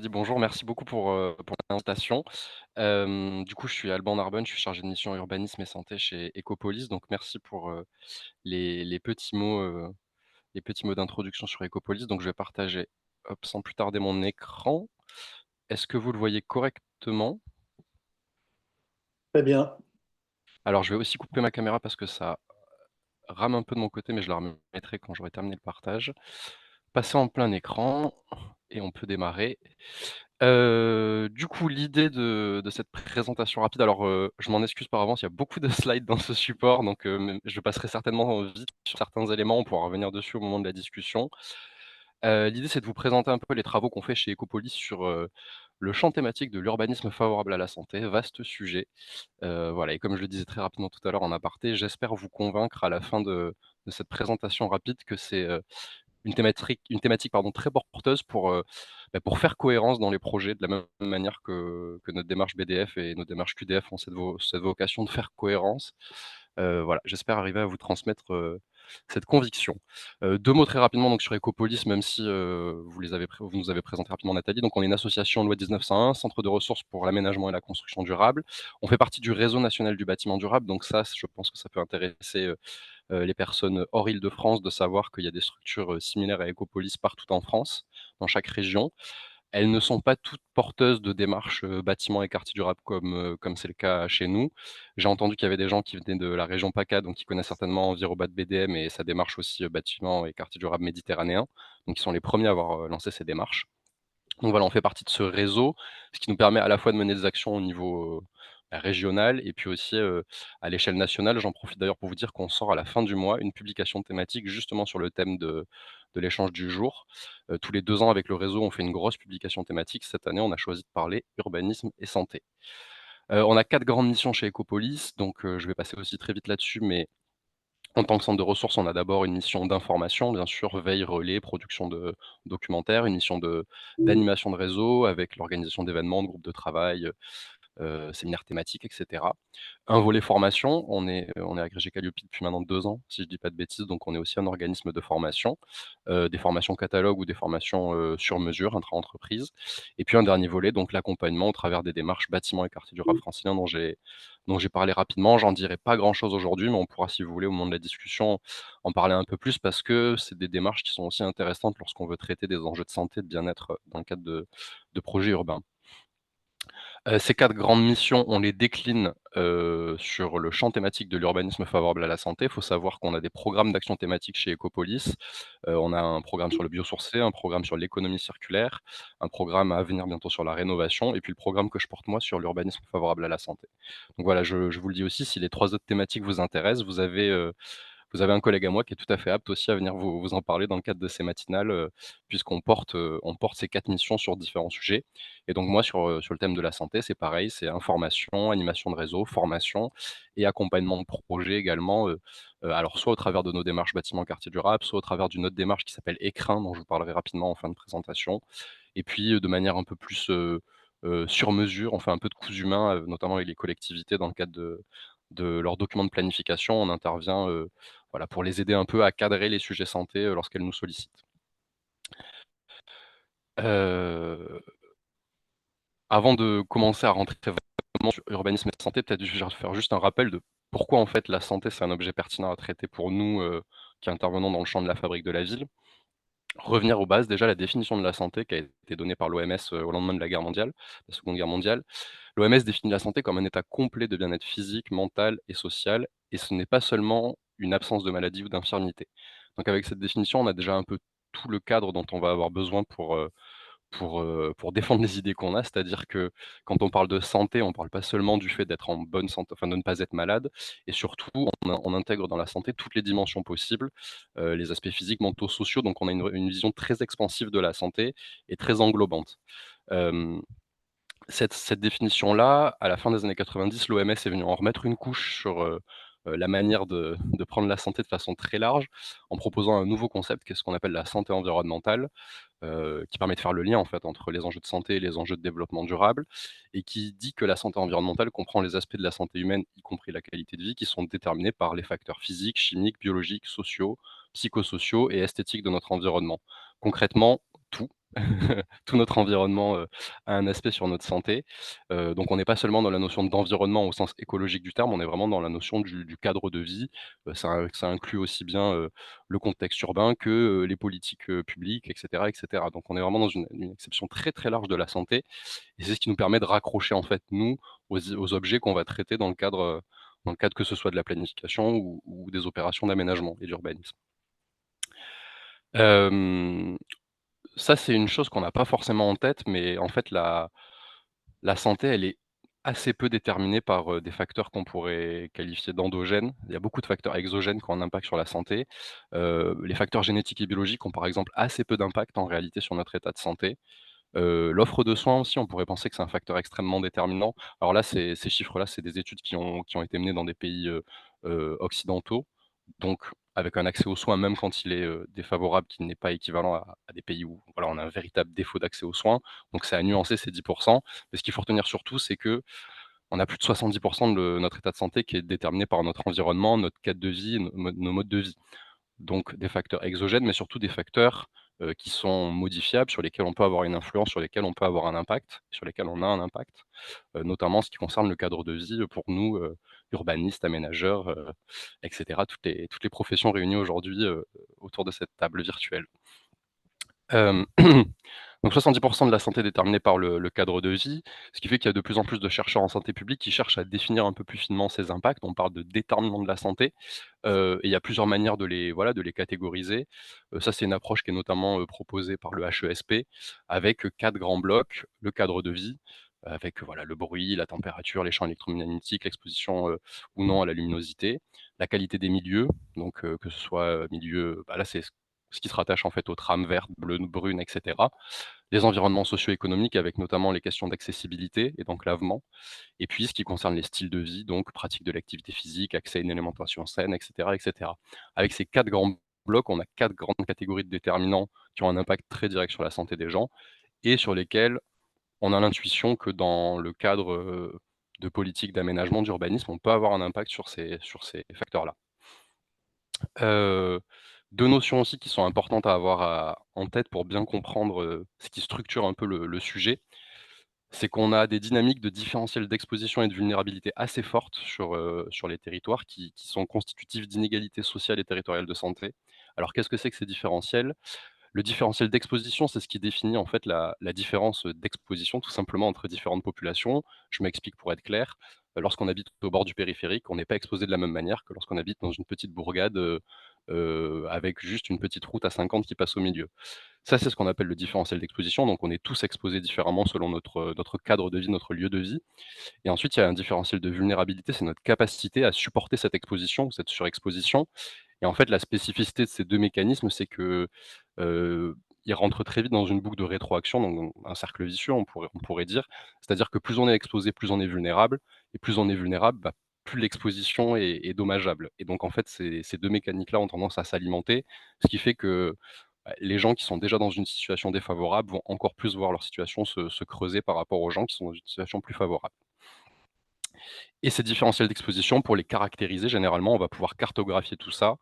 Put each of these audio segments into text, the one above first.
Dit bonjour, merci beaucoup pour l'invitation. Du coup, je suis Alban Narbonne, je suis chargé de mission urbanisme et santé chez Ecopolis, donc merci pour, les les petits mots d'introduction sur Ecopolis. Donc je vais partager, hop, sans plus tarder mon écran. Est-ce que vous le voyez correctement? Très bien. Alors je vais aussi couper ma caméra parce que ça rame un peu de mon côté, mais je la remettrai quand j'aurai terminé le partage. Passer en plein écran et on peut démarrer. Du coup, l'idée de cette présentation rapide, alors, je m'en excuse par avance, il y a beaucoup de slides dans ce support, donc, je passerai certainement vite sur certains éléments, on pourra revenir dessus au moment de la discussion. L'idée, c'est de vous présenter un peu les travaux qu'on fait chez Ecopolis sur, le champ thématique de l'urbanisme favorable à la santé, vaste sujet. Voilà, et comme je le disais très rapidement tout à l'heure en aparté, j'espère vous convaincre à la fin de cette présentation rapide que c'est, une thématique pardon, très porteuse pour faire cohérence dans les projets de la même manière que notre démarche BDF et notre démarche QDF ont cette vocation de faire cohérence. Voilà, j'espère arriver à vous transmettre, cette conviction. 2 mots très rapidement donc sur Ecopolis, même si, vous nous avez présenté rapidement Nathalie. Donc on est une association loi 1901, centre de ressources pour l'aménagement et la construction durable. On fait partie du réseau national du bâtiment durable, donc ça, je pense que ça peut intéresser, les personnes hors Île-de-France de savoir qu'il y a des structures, similaires à Ecopolis partout en France, dans chaque région. Elles ne sont pas toutes porteuses de démarches, bâtiments et quartiers durables comme c'est le cas chez nous. J'ai entendu qu'il y avait des gens qui venaient de la région PACA, donc qui connaissent certainement Envirobat BDM et sa démarche aussi, bâtiments et quartiers durables méditerranéens. Donc ils sont les premiers à avoir, lancé ces démarches. Donc voilà, on fait partie de ce réseau, ce qui nous permet à la fois de mener des actions au niveau, régional et puis aussi, à l'échelle nationale. J'en profite d'ailleurs pour vous dire qu'on sort à la fin du mois une publication thématique justement sur le thème de l'échange du jour. Tous les 2 ans avec le réseau, on fait une grosse publication thématique. Cette année, on a choisi de parler urbanisme et santé. On a 4 grandes missions chez Ecopolis, donc je vais passer aussi très vite là-dessus, mais en tant que centre de ressources, on a d'abord une mission d'information, bien sûr, veille, relais, production de documentaires, une mission d'animation de réseau avec l'organisation d'événements, de groupes de travail, séminaires thématiques et cetera. Un volet formation, on est agrégé Qualiopi depuis maintenant 2 ans, si je dis pas de bêtises, donc on est aussi un organisme de formation, des formations catalogues ou des formations, sur mesure, intra-entreprises et puis un dernier volet, donc l'accompagnement au travers des démarches bâtiments et quartiers durables franciliens dont j'ai parlé rapidement. J'en dirai pas grand-chose aujourd'hui, mais on pourra, si vous voulez, au moment de la discussion, en parler un peu plus parce que c'est des démarches qui sont aussi intéressantes lorsqu'on veut traiter des enjeux de santé, de bien-être, dans le cadre de projets urbains. Ces 4 grandes missions, on les décline, sur le champ thématique de l'urbanisme favorable à la santé. Il faut savoir qu'on a des programmes d'action thématiques chez Ecopolis. On a un programme sur le biosourcé, un programme sur l'économie circulaire, un programme à venir bientôt sur la rénovation et puis le programme que je porte moi sur l'urbanisme favorable à la santé. Donc voilà, je vous le dis aussi, si les 3 autres thématiques vous intéressent, vous avez un collègue à moi qui est tout à fait apte aussi à venir vous en parler dans le cadre de ces matinales, on porte ces 4 missions sur différents sujets et donc moi sur le thème de la santé, c'est pareil, c'est information, animation de réseau, formation et accompagnement de projet également, alors soit au travers de nos démarches bâtiments quartier durable, soit au travers d'une autre démarche qui s'appelle Écrin, dont je vous parlerai rapidement en fin de présentation et puis, de manière un peu plus, sur mesure, on fait un peu de cousu humain, notamment avec les collectivités dans le cadre de leurs documents de planification. On intervient, voilà, pour les aider un peu à cadrer les sujets santé, lorsqu'elles nous sollicitent. Heu, Avant de commencer à rentrer vraiment sur urbanisme et santé, peut-être je vais faire juste un rappel de pourquoi en fait la santé c'est un objet pertinent à traiter pour nous, qui intervenons dans le champ de la fabrique de la ville. Revenir aux bases, déjà la définition de la santé qui a été donnée par l'OMS, au lendemain de la guerre mondiale, la Seconde Guerre mondiale. L'OMS définit la santé comme un état complet de bien-être physique, mental et social, et ce n'est pas seulement une absence de maladie ou d'infirmité. Donc avec cette définition, on a déjà un peu tout le cadre dont on va avoir besoin pour défendre les idées qu'on a. C'est-à-dire que quand on parle de santé, on ne parle pas seulement du fait d'être en bonne santé, enfin de ne pas être malade et surtout on intègre dans la santé toutes les dimensions possibles, les aspects physiques, mentaux, sociaux, donc on a une vision très expansive de la santé et très englobante. Hem cette définition-là, à la fin des années 90, l'OMS est venue en remettre une couche sur, la manière de prendre la santé de façon très large, en proposant un nouveau concept qui est ce qu'on appelle la santé environnementale, qui permet de faire le lien, en fait, entre les enjeux de santé et les enjeux de développement durable et qui dit que la santé environnementale comprend les aspects de la santé humaine, y compris la qualité de vie, qui sont déterminés par les facteurs physiques, chimiques, biologiques, sociaux, psychosociaux et esthétiques de notre environnement. Concrètement, tout. tout notre environnement, a un aspect sur notre santé. Donc on n'est pas seulement dans la notion d'environnement au sens écologique du terme, on est vraiment dans la notion du cadre de vie. Ça inclut aussi bien, le contexte urbain que, les politiques, publiques et cetera. Donc on est vraiment dans une exception très, très large de la santé et c'est ce qui nous permet de raccrocher en fait nous, aux objets qu'on va traiter dans le cadre que ce soit de la planification ou des opérations d'aménagement et d'urbanisme. Hem Ça, c'est une chose qu'on n'a pas forcément en tête, mais en fait, la santé, elle est assez peu déterminée par, des facteurs qu'on pourrait qualifier d'endogènes. Il y a beaucoup de facteurs exogènes qui ont un impact sur la santé. Les facteurs génétiques et biologiques ont, par exemple, assez peu d'impact en réalité sur notre état de santé. L'offre de soins aussi, on pourrait penser que c'est un facteur extrêmement déterminant. Alors là, ces chiffres-là, c'est des études qui ont été menées dans des pays, occidentaux, donc avec un accès aux soins, même quand il est, défavorable, qui n'est pas équivalent à des pays où, voilà, on a un véritable défaut d'accès aux soins. Donc c'est à nuancer ces 10. Mais ce qu'il faut retenir surtout, c'est qu'on a plus de 70 de notre état de santé qui est déterminé par notre environnement, notre cadre de vie, nos modes de vie. Donc des facteurs exogènes, mais surtout des facteurs, qui sont modifiables, sur lesquels on peut avoir une influence, sur lesquels on peut avoir un impact, sur lesquels on a un impact, notamment en ce qui concerne le cadre de vie, pour nous, urbanistes, aménageurs, et cetera, toutes les professions réunies aujourd'hui, autour de cette table virtuelle. Hem Donc 70 de la santé déterminée par le cadre de vie, ce qui fait qu'il y a de plus en plus de chercheurs en santé publique qui cherchent à définir un peu plus finement ces impacts. On parle de déterminants de la santé, et il y a plusieurs manières de les catégoriser. Ça, c'est une approche qui est notamment, proposée par le HESP avec, 4 grands blocs. Le cadre de vie, avec, voilà, le bruit, la température, les champs électromagnétiques, l'exposition, ou non à la luminosité. La qualité des milieux, donc, que ce soit, milieu, bah, là, c'est ce qui se rattache en fait aux trames vertes, bleues, brunes et cetera. Les environnements socio-économiques avec notamment les questions d'accessibilité et d'enclavement et puis ce qui concerne les styles de vie, donc pratique de l'activité physique, accès à une alimentation saine et cetera et cetera. Avec ces 4 grands blocs, on a 4 grandes catégories de déterminants qui ont un impact très direct sur la santé des gens et sur lesquels on a l'intuition que dans le cadre, de politiques d'aménagement, d'urbanisme, on peut avoir un impact sur ces facteurs-là. Heu, 2 notions aussi qui sont importantes à avoir en tête pour bien comprendre, ce qui structure un peu le sujet. C'est qu'on a des dynamiques de différentiel d'exposition et de vulnérabilité assez fortes sur les territoires qui sont constitutifs d'inégalités sociales et territoriales de santé. Alors qu'est-ce que c'est que ces différentiels? Le différentiel d'exposition, c'est ce qui définit en fait la différence, d'exposition tout simplement entre différentes populations. Je m'explique pour être clair. Lorsqu'on habite au bord du périphérique, on n'est pas exposé de la même manière que lorsqu'on habite dans une petite bourgade, avec juste une petite route à 50 qui passe au milieu. Ça, c'est ce qu'on appelle le différentiel d'exposition, donc on est tous exposés différemment selon notre cadre de vie, notre lieu de vie. Et ensuite, il y a un différentiel de vulnérabilité, c'est notre capacité à supporter cette exposition, cette surexposition. Et en fait, la spécificité de ces 2 mécanismes, c'est que, ils rentrent très vite dans une boucle de rétroaction, donc un cercle vicieux, on pourrait dire. C'est-à-dire que plus on est exposé, plus on est vulnérable et plus on est vulnérable, bah, plus l'exposition est dommageable. Et donc en fait, ces 2 mécaniques-là ont tendance à s'alimenter, ce qui fait que, bah, les gens qui sont déjà dans une situation défavorable vont encore plus voir leur situation se creuser par rapport aux gens qui sont dans une situation plus favorable. Et ces différentiels d'exposition, pour les caractériser, généralement, on va pouvoir cartographier tout ça.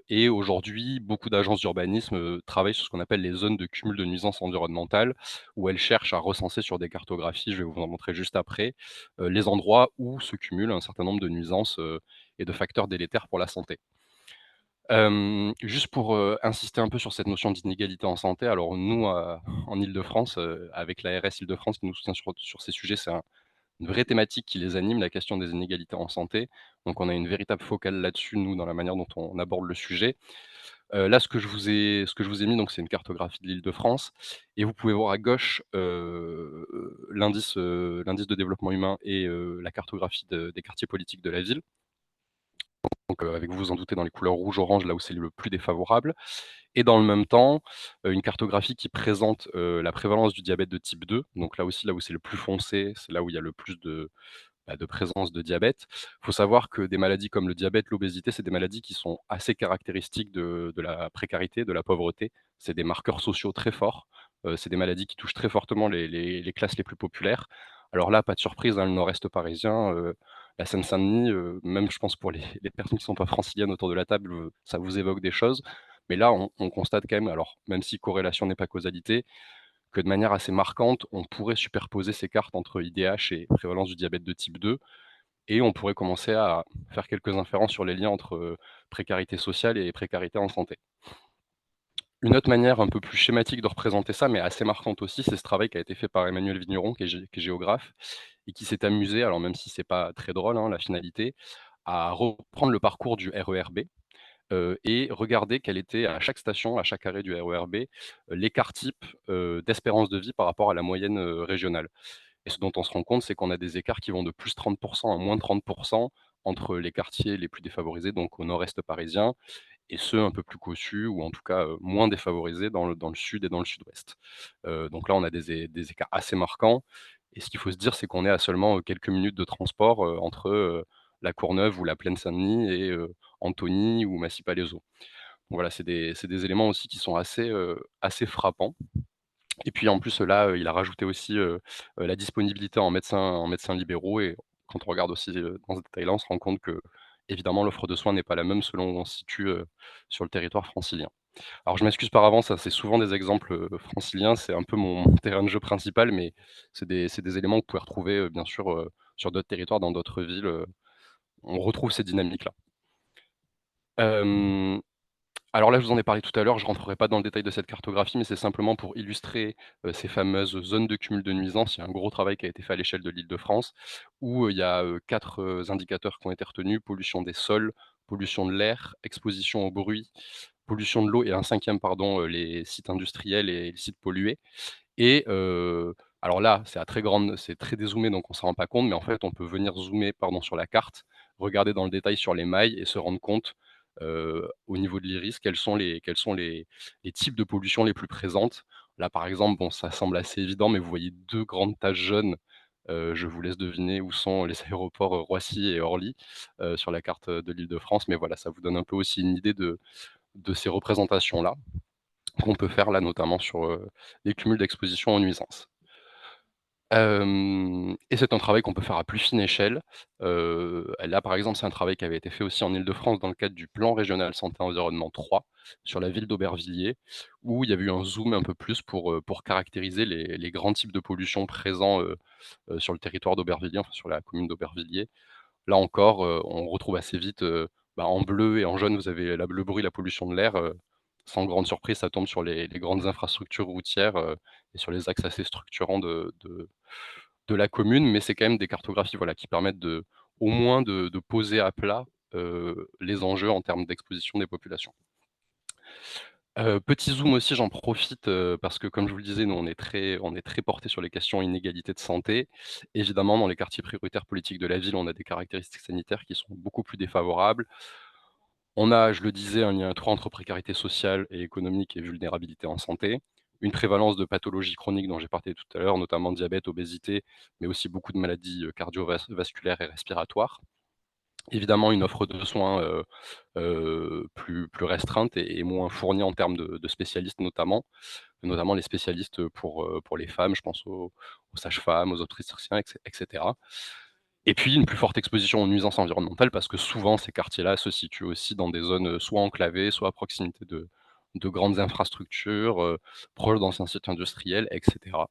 Et aujourd'hui, beaucoup d'agences d'urbanisme, travaillent sur ce qu'on appelle les zones de cumul de nuisances environnementales, où elles cherchent à recenser sur des cartographies, je vais vous en montrer juste après, les endroits où se cumulent un certain nombre de nuisances, et de facteurs délétères pour la santé. Juste pour, insister un peu sur cette notion d'inégalité en santé, alors nous, en Île-de-France, avec l'ARS Île-de-France qui nous soutient sur ces sujets, c'est une vraie thématique qui les anime, la question des inégalités en santé. Donc on a une véritable focale là-dessus, nous, dans la manière dont on aborde le sujet. Là, ce que je vous ai mis, donc c'est une cartographie de l'Île-de-France et vous pouvez voir à gauche, l'indice de développement humain et la cartographie des quartiers politiques de la ville. Donc avec vous en doutez dans les couleurs rouge, orange, là où c'est le plus défavorable et dans le même temps, une cartographie qui présente, la prévalence du diabète de type 2. Donc là aussi, là où c'est le plus foncé, c'est là où il y a le plus de présence de diabète. Il faut savoir que des maladies comme le diabète, l'obésité, c'est des maladies qui sont assez caractéristiques de la précarité, de la pauvreté. C'est des marqueurs sociaux très forts. C'est des maladies qui touchent très fortement les classes les plus populaires. Alors là, pas de surprise, dans le nord-est parisien, la Seine-Saint-Denis, même je pense pour les personnes qui ne sont pas franciliennes autour de la table, ça vous évoque des choses. Mais là, on constate quand même, alors même si corrélation n'est pas causalité, que de manière assez marquante, on pourrait superposer ces cartes entre IDH et prévalence du diabète de type 2 et on pourrait commencer à faire quelques inférences sur les liens entre, précarité sociale et précarité en santé. Une autre manière un peu plus schématique de représenter ça, mais assez marquante aussi, c'est ce travail qui a été fait par Emmanuel Vigneron, qui est géographe et qui s'est amusé, alors même si c'est pas très drôle, hein, la finalité, à reprendre le parcours du RER B, et regarder quel était à chaque station, à chaque arrêt du RER B, l'écart type, d'espérance de vie par rapport à la moyenne, régionale. Et ce dont on se rend compte, c'est qu'on a des écarts qui vont de plus 30 à moins 30 entre les quartiers les plus défavorisés, donc au nord-est parisien, et ceux un peu plus cossus ou en tout cas, moins défavorisés dans le sud et dans le sud-ouest. Donc là, on a des écarts assez marquants et ce qu'il faut se dire, c'est qu'on est à seulement, quelques minutes de transport, entre, La Courneuve ou la Plaine Saint-Denis et Antony ou Massy-Palaiseau. Donc voilà, c'est des éléments aussi qui sont assez frappants. Et puis en plus, là, il a rajouté aussi, la disponibilité en médecins libéraux et quand on regarde aussi, dans ce détail-là, on se rend compte qu'évidemment l'offre de soins n'est pas la même selon où on se situe, sur le territoire francilien. Alors je m'excuse par avance, hein, c'est souvent des exemples, franciliens, c'est un peu mon terrain de jeu principal, mais c'est des éléments que vous pouvez retrouver, bien sûr, sur d'autres territoires, dans d'autres villes, on retrouve ces dynamiques-là. Hem Alors là, je vous en ai parlé tout à l'heure, je ne rentrerai pas dans le détail de cette cartographie, mais c'est simplement pour illustrer, ces fameuses zones de cumul de nuisances. Il y a un gros travail qui a été fait à l'échelle de l'Île-de-France où, il y a, 4, indicateurs qui ont été retenus: pollution des sols, pollution de l'air, exposition au bruit, pollution de l'eau et un cinquième, pardon, les sites industriels et les sites pollués. Et alors là, c'est très dézoomé, donc on ne s'en rend pas compte, mais en fait, on peut venir zoomer, pardon, sur la carte, regarder dans le détail sur les mailles et se rendre compte, au niveau de l'iris, quels sont les types de pollution les plus présentes. Là, par exemple, bon, ça semble assez évident, mais vous voyez 2 grandes taches jaunes, je vous laisse deviner où sont les aéroports, Roissy et Orly, sur la carte, de l'Île-de-France, mais voilà, ça vous donne un peu aussi une idée de ces représentations-là, qu'on peut faire là, notamment sur, les cumuls d'exposition aux nuisances. Et c'est un travail qu'on peut faire à plus fine échelle. Là, par exemple, c'est un travail qui avait été fait aussi en Île-de-France dans le cadre du plan régional santé environnement 3 sur la ville d'Aubervilliers, où il y avait eu un zoom un peu plus pour caractériser les grands types de pollution présents, sur le territoire d'Aubervilliers, enfin sur la commune d'Aubervilliers. Là encore, on retrouve assez vite, en bleu et en jaune, vous avez le bruit, la pollution de l'air, sans grande surprise, ça tombe sur les grandes infrastructures routières, et sur les axes assez structurants de la commune, mais c'est quand même des cartographies, voilà, qui permettent au moins de poser à plat, les enjeux en termes d'exposition des populations. Petit zoom aussi, j'en profite, parce que comme je vous le disais, nous on est très porté sur les questions inégalités de santé. Évidemment, dans les quartiers prioritaires politiques de la ville, on a des caractéristiques sanitaires qui sont beaucoup plus défavorables. On a, je le disais, un lien étroit entre précarité sociale et économique et vulnérabilité en santé. Une prévalence de pathologies chroniques dont j'ai parlé tout à l'heure, notamment diabète, obésité, mais aussi beaucoup de maladies, cardiovasculaires et respiratoires. Évidemment, une offre de soins, plus restreinte et moins fournie en termes de spécialistes notamment les spécialistes, pour les femmes, je pense aux sages-femmes, aux obstétriciens et cetera. Et puis une plus forte exposition aux nuisances environnementales parce que souvent ces quartiers-là se situent aussi dans des zones, soit enclavées, soit à proximité de grandes infrastructures, proches d'anciens sites industriels et cetera.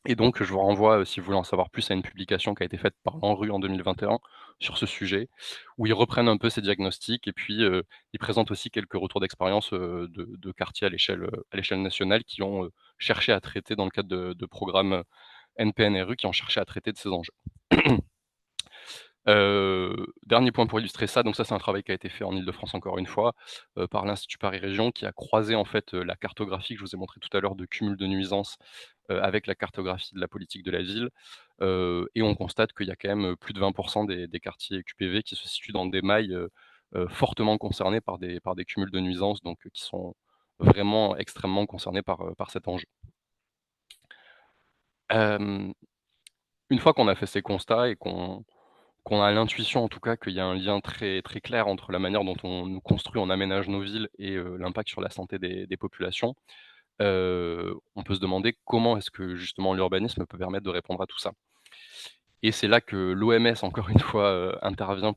Et donc je vous renvoie, si vous voulez en savoir plus, à une publication qui a été faite par l'ANRU en 2021 sur ce sujet, où ils reprennent un peu ces diagnostics et puis, ils présentent aussi quelques retours d'expérience, de quartiers à l'échelle nationale qui ont, cherché à traiter dans le cadre de programmes, NPNRU qui ont cherché à traiter de ces enjeux. Dernier point pour illustrer ça, donc ça c'est un travail qui a été fait en Île-de-France encore une fois, par l'Institut Paris Région qui a croisé en fait, la cartographie que je vous ai montrée tout à l'heure de cumul de nuisances, avec la cartographie de la politique de la ville, et on constate qu'il y a quand même, plus de 20 des quartiers QPV qui se situent dans des mailles, fortement concernés par des cumuls de nuisances, donc qui sont vraiment extrêmement concernés par cet enjeu. Hem, une fois qu'on a fait ces constats et qu'on a l'intuition en tout cas qu'il y a un lien très, très clair entre la manière dont on construit, on aménage nos villes et l'impact sur la santé des populations, on peut se demander comment est-ce que justement l'urbanisme peut permettre de répondre à tout ça? Et c'est là que l'OMS encore une fois, intervient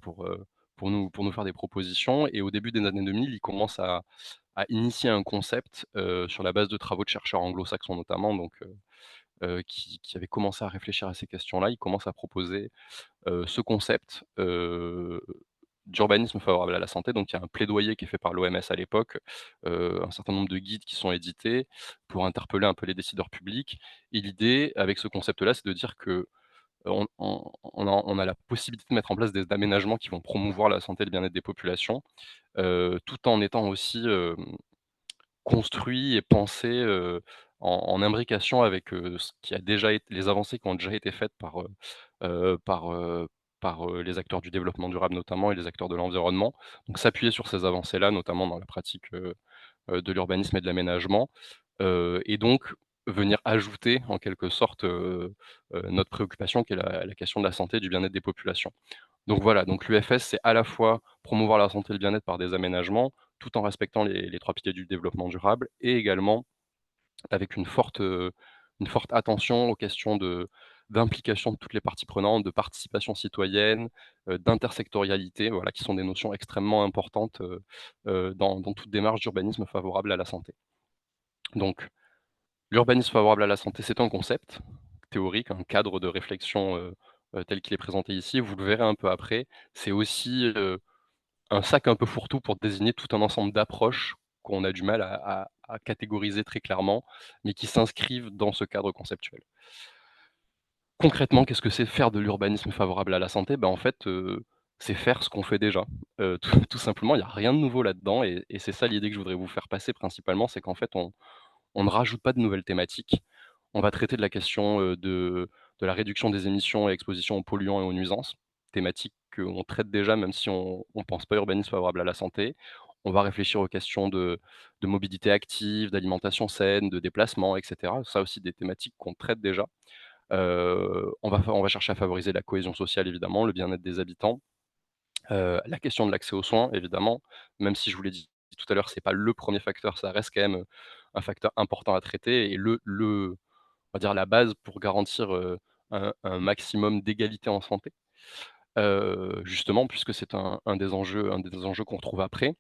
pour nous faire des propositions et au début des années 2000, il commence à initier un concept, sur la base de travaux de chercheurs anglo-saxons notamment donc qui avaient commencé à réfléchir à ces questions-là. Il commence à proposer, ce concept, d'urbanisme favorable à la santé. Donc il y a un plaidoyer qui est fait par l'OMS à l'époque, un certain nombre de guides qui sont édités pour interpeller un peu les décideurs publics et l'idée avec ce concept-là, c'est de dire que on a la possibilité de mettre en place des aménagements qui vont promouvoir la santé et le bien-être des populations, tout en étant aussi, construit et pensé, en imbrication avec, ce qui a déjà été les avancées qui ont déjà été faites heu, par, heu, par les acteurs du développement durable notamment et les acteurs de l'environnement. Donc s'appuyer sur ces avancées-là, notamment dans la pratique, de l'urbanisme et de l'aménagement, et donc venir ajouter en quelque sorte, notre préoccupation qui est la question de la santé et du bien-être des populations. Donc voilà, donc l'UFS, c'est à la fois promouvoir la santé et le bien-être par des aménagements, tout en respectant les 3 piliers du développement durable et également avec une forte attention aux questions d'implication de toutes les parties prenantes, de participation citoyenne, d'intersectorialité, voilà, qui sont des notions extrêmement importantes, dans toute démarche d'urbanisme favorable à la santé. Donc l'urbanisme favorable à la santé, c'est un concept théorique, un cadre de réflexion, tel qu'il est présenté ici. Vous le verrez un peu après. C'est aussi, un sac un peu fourre-tout pour désigner tout un ensemble d'approches qu'on a du mal à catégoriser très clairement, mais qui s'inscrivent dans ce cadre conceptuel. Concrètement, qu'est-ce que c'est faire de l'urbanisme favorable à la santé? Ben, en fait, c'est faire ce qu'on fait déjà. Tout simplement, il y a rien de nouveau là-dedans et c'est ça l'idée que je voudrais vous faire passer principalement, c'est qu'en fait on ne rajoute pas de nouvelles thématiques. On va traiter de la question, de la réduction des émissions et exposition aux polluants et aux nuisances, thématique qu'on traite déjà même si on ne pense pas urbanisme favorable à la santé. On va réfléchir aux questions de mobilité active, d'alimentation saine, de déplacement et cetera. Ça aussi des thématiques qu'on traite déjà. On va chercher à favoriser la cohésion sociale évidemment, le bien-être des habitants, la question de l'accès aux soins évidemment, même si je vous l'ai dit tout à l'heure, c'est pas le premier facteur, ça reste quand même, un facteur important à traiter et on va dire la base pour garantir, un maximum d'égalité en santé. Justement puisque c'est un des enjeux qu'on retrouve après.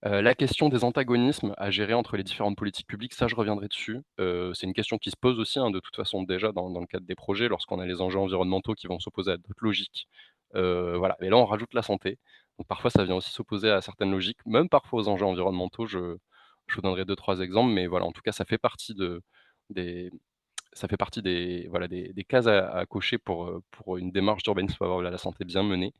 La question des antagonismes à gérer entre les différentes politiques publiques, ça je reviendrai dessus. C'est une question qui se pose aussi, hein, de toute façon déjà dans le cadre des projets lorsqu'on a les enjeux environnementaux qui vont s'opposer à d'autres logiques. Voilà et là on rajoute la santé. Donc parfois ça vient aussi s'opposer à certaines logiques, même parfois aux enjeux environnementaux. Je vous donnerai 2-3 exemples, mais voilà, en tout cas des ça fait partie des voilà, des cases à cocher pour une démarche d'urbanisme favorable à la santé bien menée.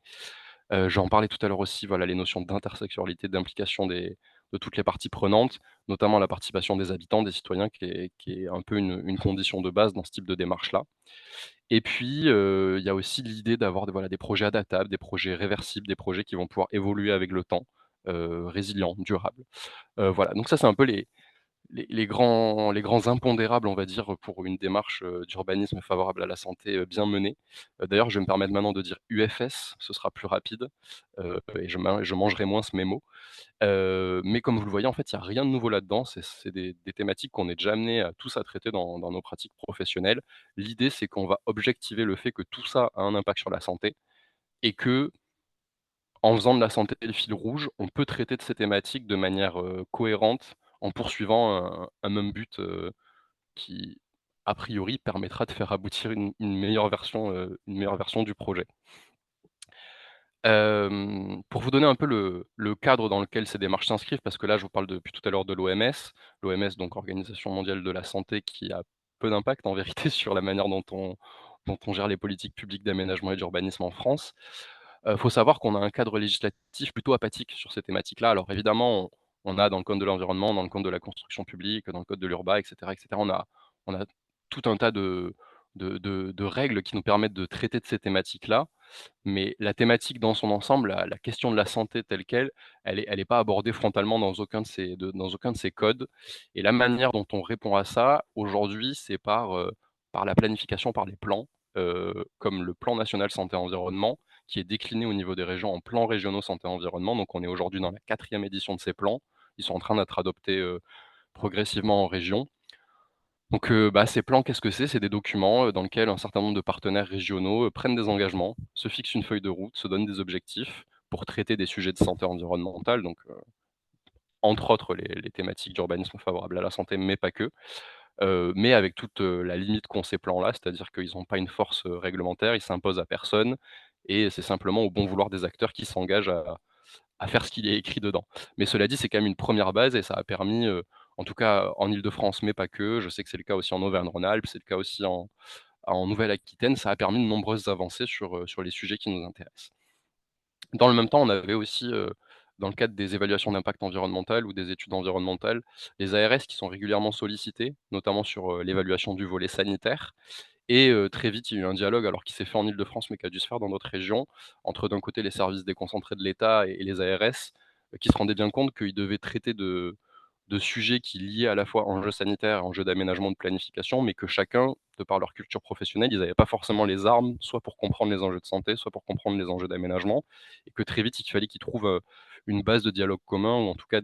J'en parlais tout à l'heure aussi, voilà, les notions d'intersectionnalité, d'implication de toutes les parties prenantes, notamment la participation des habitants, des citoyens qui est un peu une condition de base dans ce type de démarche-là. Et puis, il y a aussi l'idée d'avoir voilà, des projets adaptables, des projets réversibles, des projets qui vont pouvoir évoluer avec le temps, résilients, durables. Voilà, donc ça, c'est un peu les grands impondérables, on va dire, pour une démarche, d'urbanisme favorable à la santé, bien menée. D'ailleurs, je vais me permettre maintenant de dire UFS, ce sera plus rapide, et je mangerai moins ce mémo. Mais comme vous le voyez, en fait, il y a rien de nouveau là-dedans. C'est des thématiques qu'on est déjà amenés à tous à traiter dans nos pratiques professionnelles. L'idée, c'est qu'on va objectiver le fait que tout ça a un impact sur la santé et qu'en faisant de la santé le fil rouge, on peut traiter de ces thématiques de manière, cohérente en poursuivant un même but, qui, a priori, permettra de faire aboutir une meilleure version du projet. Pour vous donner un peu le cadre dans lequel ces démarches s'inscrivent, parce que là, je vous parle depuis tout à l'heure de l'OMS. L'OMS, donc Organisation mondiale de la santé, qui a peu d'impact en vérité sur la manière dont on gère les politiques publiques d'aménagement et d'urbanisme en France. Faut savoir qu'on a un cadre législatif plutôt apathique sur ces thématiques-là. Alors évidemment, on a dans le code de l'environnement, dans le code de la construction publique, dans le code de l'urbain et cetera, on a tout un tas de règles qui nous permettent de traiter de ces thématiques-là. Mais la thématique dans son ensemble, la question de la santé telle quelle, elle est pas abordée frontalement dans aucun de ces codes et la manière dont on répond à ça, aujourd'hui, c'est par la planification, par les plans, comme le plan national santé environnement, qui est décliné au niveau des régions en plans régionaux santé environnement. Donc on est aujourd'hui dans la 4e édition de ces plans. Ils sont en train d'être adoptés, progressivement en région. Donc, bah, ces plans, qu'est-ce que c'est? C'est des documents, dans lesquels un certain nombre de partenaires régionaux, prennent des engagements, se fixent une feuille de route, se donnent des objectifs pour traiter des sujets de santé environnementale, donc entre autres les thématiques d'urbanisme favorable à la santé, mais pas que. Mais avec toute, la limite qu'ont ces plans-là, c'est-à-dire qu'ils ont pas une force, réglementaire, ils s'imposent à personne et c'est simplement au bon vouloir des acteurs qui s'engagent à faire ce qu'il est écrit dedans. Mais cela dit, c'est quand même une première base et ça a permis, en tout cas en Île-de-France, mais pas que, je sais que c'est le cas aussi en Auvergne-Rhône-Alpes, c'est le cas aussi en Nouvelle-Aquitaine, ça a permis de nombreuses avancées sur les sujets qui nous intéressent. Dans le même temps, on avait aussi, dans le cadre des évaluations d'impact environnemental ou des études environnementales, les ARS qui sont régulièrement sollicités, notamment sur, l'évaluation du volet sanitaire et très vite, il y a eu un dialogue alors qui s'est fait en Île-de-France, mais qui a dû se faire dans d'autres régions, entre d'un côté les services déconcentrés de l'État et les ARS, qui se rendaient bien compte qu'ils devaient traiter de sujets qui liaient à la fois enjeux sanitaires, enjeux d'aménagement, de planification, mais que chacun, de par leur culture professionnelle, ils n'avaient pas forcément les armes, soit pour comprendre les enjeux de santé, soit pour comprendre les enjeux d'aménagement, et que très vite, il fallait qu'ils trouvent, une base de dialogue commun ou en tout cas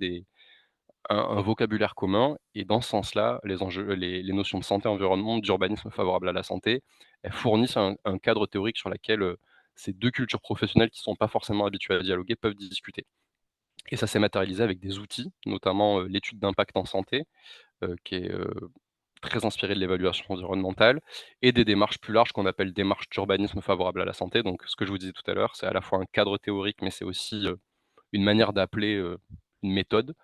un vocabulaire commun et dans ce sens-là, les enjeux les notions de santé, environnement, d'urbanisme favorable à la santé, elles fournissent un cadre théorique sur laquelle, ces 2 cultures professionnelles qui ne sont pas forcément habituées à dialoguer peuvent discuter et ça s'est matérialisé avec des outils, notamment, l'étude d'impact en santé, qui est, très inspirée de l'évaluation environnementale et des démarches plus larges qu'on appelle démarches d'urbanisme favorable à la santé. Donc ce que je vous disais tout à l'heure, c'est à la fois un cadre théorique, mais c'est aussi, une manière d'appeler, une méthode.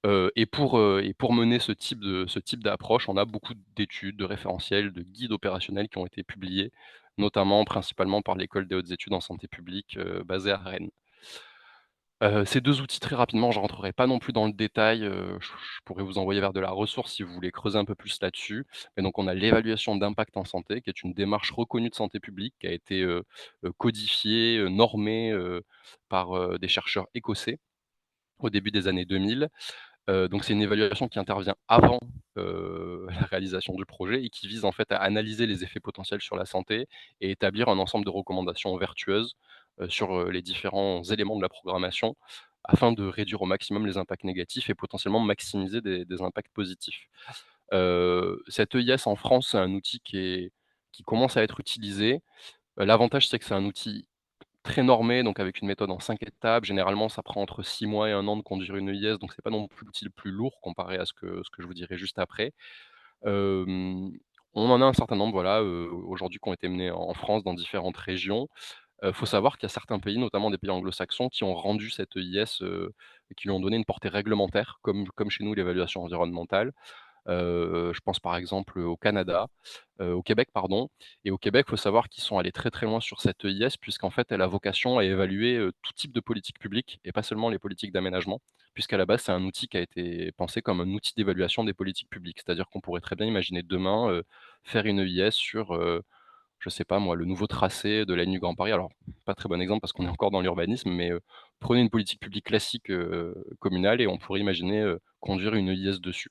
Et pour mener ce type d'approche, on a beaucoup d'études, de référentiels, de guides opérationnels qui ont été publiés, notamment principalement par l'École des hautes études en santé publique, basée à Rennes. Ces 2 outils très rapidement, je ne rentrerai pas non plus dans le détail, je pourrais vous envoyer vers de la ressource si vous voulez creuser un peu plus là-dessus. Mais donc on a l'évaluation d'impact en santé, qui est une démarche reconnue de santé publique, qui a été, codifiée, normée, par, des chercheurs écossais au début des années 2000. Donc c'est une évaluation qui intervient avant, la réalisation du projet et qui vise en fait à analyser les effets potentiels sur la santé et établir un ensemble de recommandations vertueuses, sur, les différents éléments de la programmation, afin de réduire au maximum les impacts négatifs et potentiellement maximiser des impacts positifs. Cet EIS en France, c'est un outil qui commence à être utilisé. L'avantage, c'est que c'est un outil très normé, donc avec une méthode en 5 étapes. Généralement, ça prend entre 6 mois et 1 an de conduire une EIS, donc c'est pas non plus l'outil le plus lourd comparé à ce que je vous dirai juste après. Hem, on en a un certain nombre, voilà, aujourd'hui qui ont été menés en France dans différentes régions. Faut savoir qu'il y a certains pays, notamment des pays anglo-saxons, qui ont rendu cette EIS, et qui lui ont donné une portée réglementaire, comme chez nous l'évaluation environnementale. Je pense par exemple au Canada, au Québec pardon et au Québec, il faut savoir qu'ils sont allés très, très loin sur cette EIS puisqu'en fait, elle a vocation à évaluer, tout type de politique publique et pas seulement les politiques d'aménagement, puisqu'à la base, c'est un outil qui a été pensé comme un outil d'évaluation des politiques publiques. C'est-à-dire qu'on pourrait très bien imaginer demain, faire une EIS sur, je sais pas moi, le nouveau tracé de la ligne du Grand Paris. Alors, pas très bon exemple parce qu'on est encore dans l'urbanisme, mais, prenez une politique publique classique, communale et on pourrait imaginer, conduire une EIS dessus.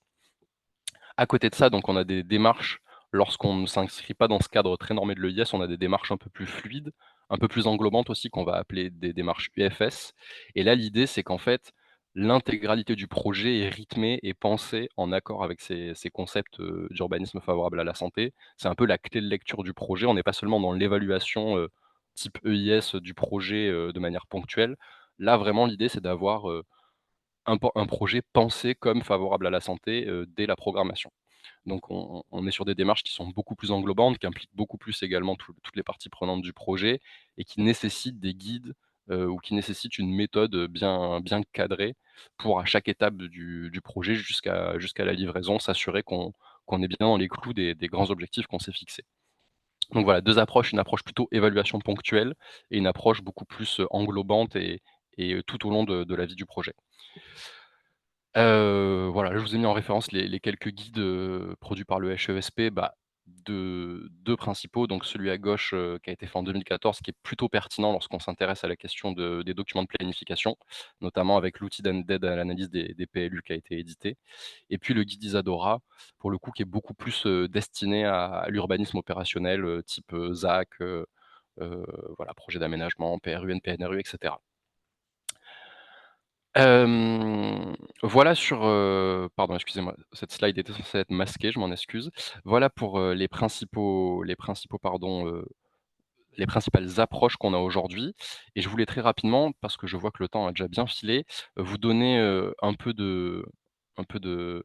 À côté de ça, donc on a des démarches, lorsqu'on ne s'inscrit pas dans ce cadre très normé de l'EIS, on a des démarches un peu plus fluides, un peu plus englobantes aussi qu'on va appeler des démarches UFS et là, l'idée, c'est qu'en fait, l'intégralité du projet est rythmée et pensée en accord avec ces concepts, d'urbanisme favorable à la santé. C'est un peu la clé de lecture du projet. On n'est pas seulement dans l'évaluation, type EIS, du projet, de manière ponctuelle. Là, vraiment, l'idée, c'est d'avoir, un projet pensé comme favorable à la santé, dès la programmation. Donc on est sur des démarches qui sont beaucoup plus englobantes, qui impliquent beaucoup plus également toutes les parties prenantes du projet et qui nécessitent des guides, ou qui nécessitent une méthode, bien cadrée pour à chaque étape du projet jusqu'à la livraison, s'assurer qu'on est bien dans les clous des grands objectifs qu'on s'est fixés. Donc voilà, 2 approches, une approche plutôt évaluation ponctuelle et une approche beaucoup plus, englobante et tout au long de la vie du projet. Voilà, je vous ai mis en référence les quelques guides, produits par le HESP, bah, 2 principaux, donc celui à gauche, qui a été fait en 2014, qui est plutôt pertinent lorsqu'on s'intéresse à la question des documents de planification, notamment avec l'outil d'aide à l'analyse des PLU qui a été édité et puis le guide Isadora, pour le coup, qui est beaucoup plus, destiné à l'urbanisme opérationnel, type, ZAC, voilà, projet d'aménagement, PRU, NPNRU et cetera. Voilà sur, pardon, excusez-moi, cette slide était censée être masquée, je m'en excuse. Voilà pour, les principaux pardon, les principales approches qu'on a aujourd'hui et je voulais très rapidement, parce que je vois que le temps a déjà bien filé, vous donner, un peu de un peu de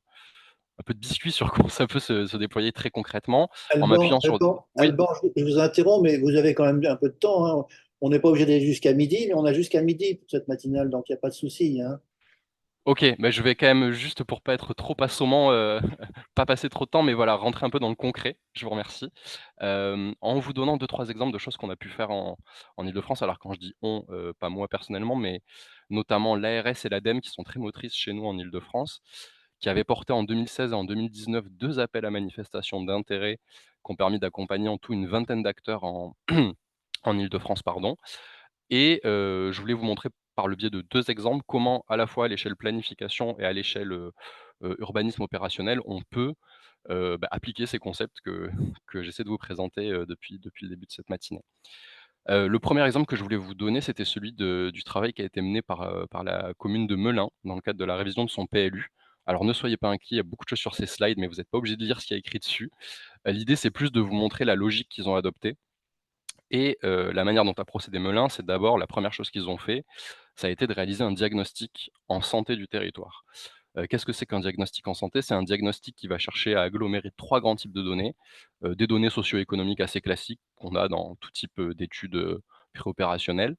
biscuits sur comment ça peut se déployer très concrètement en Alban, m'appuyant sur oui? Alban, je vous interromps, mais vous avez quand même un peu de temps, hein. On n'est pas obligé d'aller jusqu'à midi, mais on a jusqu'à midi pour cette matinale, donc il n'y a pas de souci, hein. OK, mais je vais quand même juste pour pas être trop assommant, pas passer trop de temps, mais voilà, rentrer un peu dans le concret. Je vous remercie. En vous donnant deux trois exemples de choses qu'on a pu faire en Île-de-France. Alors quand je dis «on», pas moi personnellement, mais notamment l'ARS et l'ADEME qui sont très motrices chez nous en Île-de-France, qui avaient porté en 2016 et en 2019 2 appels à manifestation d'intérêt qui ont permis d'accompagner en tout une vingtaine d'acteurs en en Île-de-France, pardon. Et je voulais vous montrer par le biais de 2 exemples comment à la fois à l'échelle planification et à l'échelle, urbanisme opérationnel, on peut, appliquer ces concepts que que j'essaie de vous présenter, depuis le début de cette matinée. Le premier exemple que je voulais vous donner, c'était celui du travail qui a été mené par la commune de Melun, dans le cadre de la révision de son PLU. Alors ne soyez pas inquiets, il y a beaucoup de choses sur ces slides, mais vous n'êtes pas obligés de lire ce qu'il y a écrit dessus. L'idée, c'est plus de vous montrer la logique qu'ils ont adoptée et la manière dont a procédé Melun, c'est d'abord la première chose qu'ils ont fait, ça a été de réaliser un diagnostic en santé du territoire. Qu'est-ce que c'est qu'un diagnostic en santé? C'est un diagnostic qui va chercher à agglomérer 3 grands types de données. Des données socio-économiques assez classiques qu'on a dans tout type, d'études, préopérationnelles.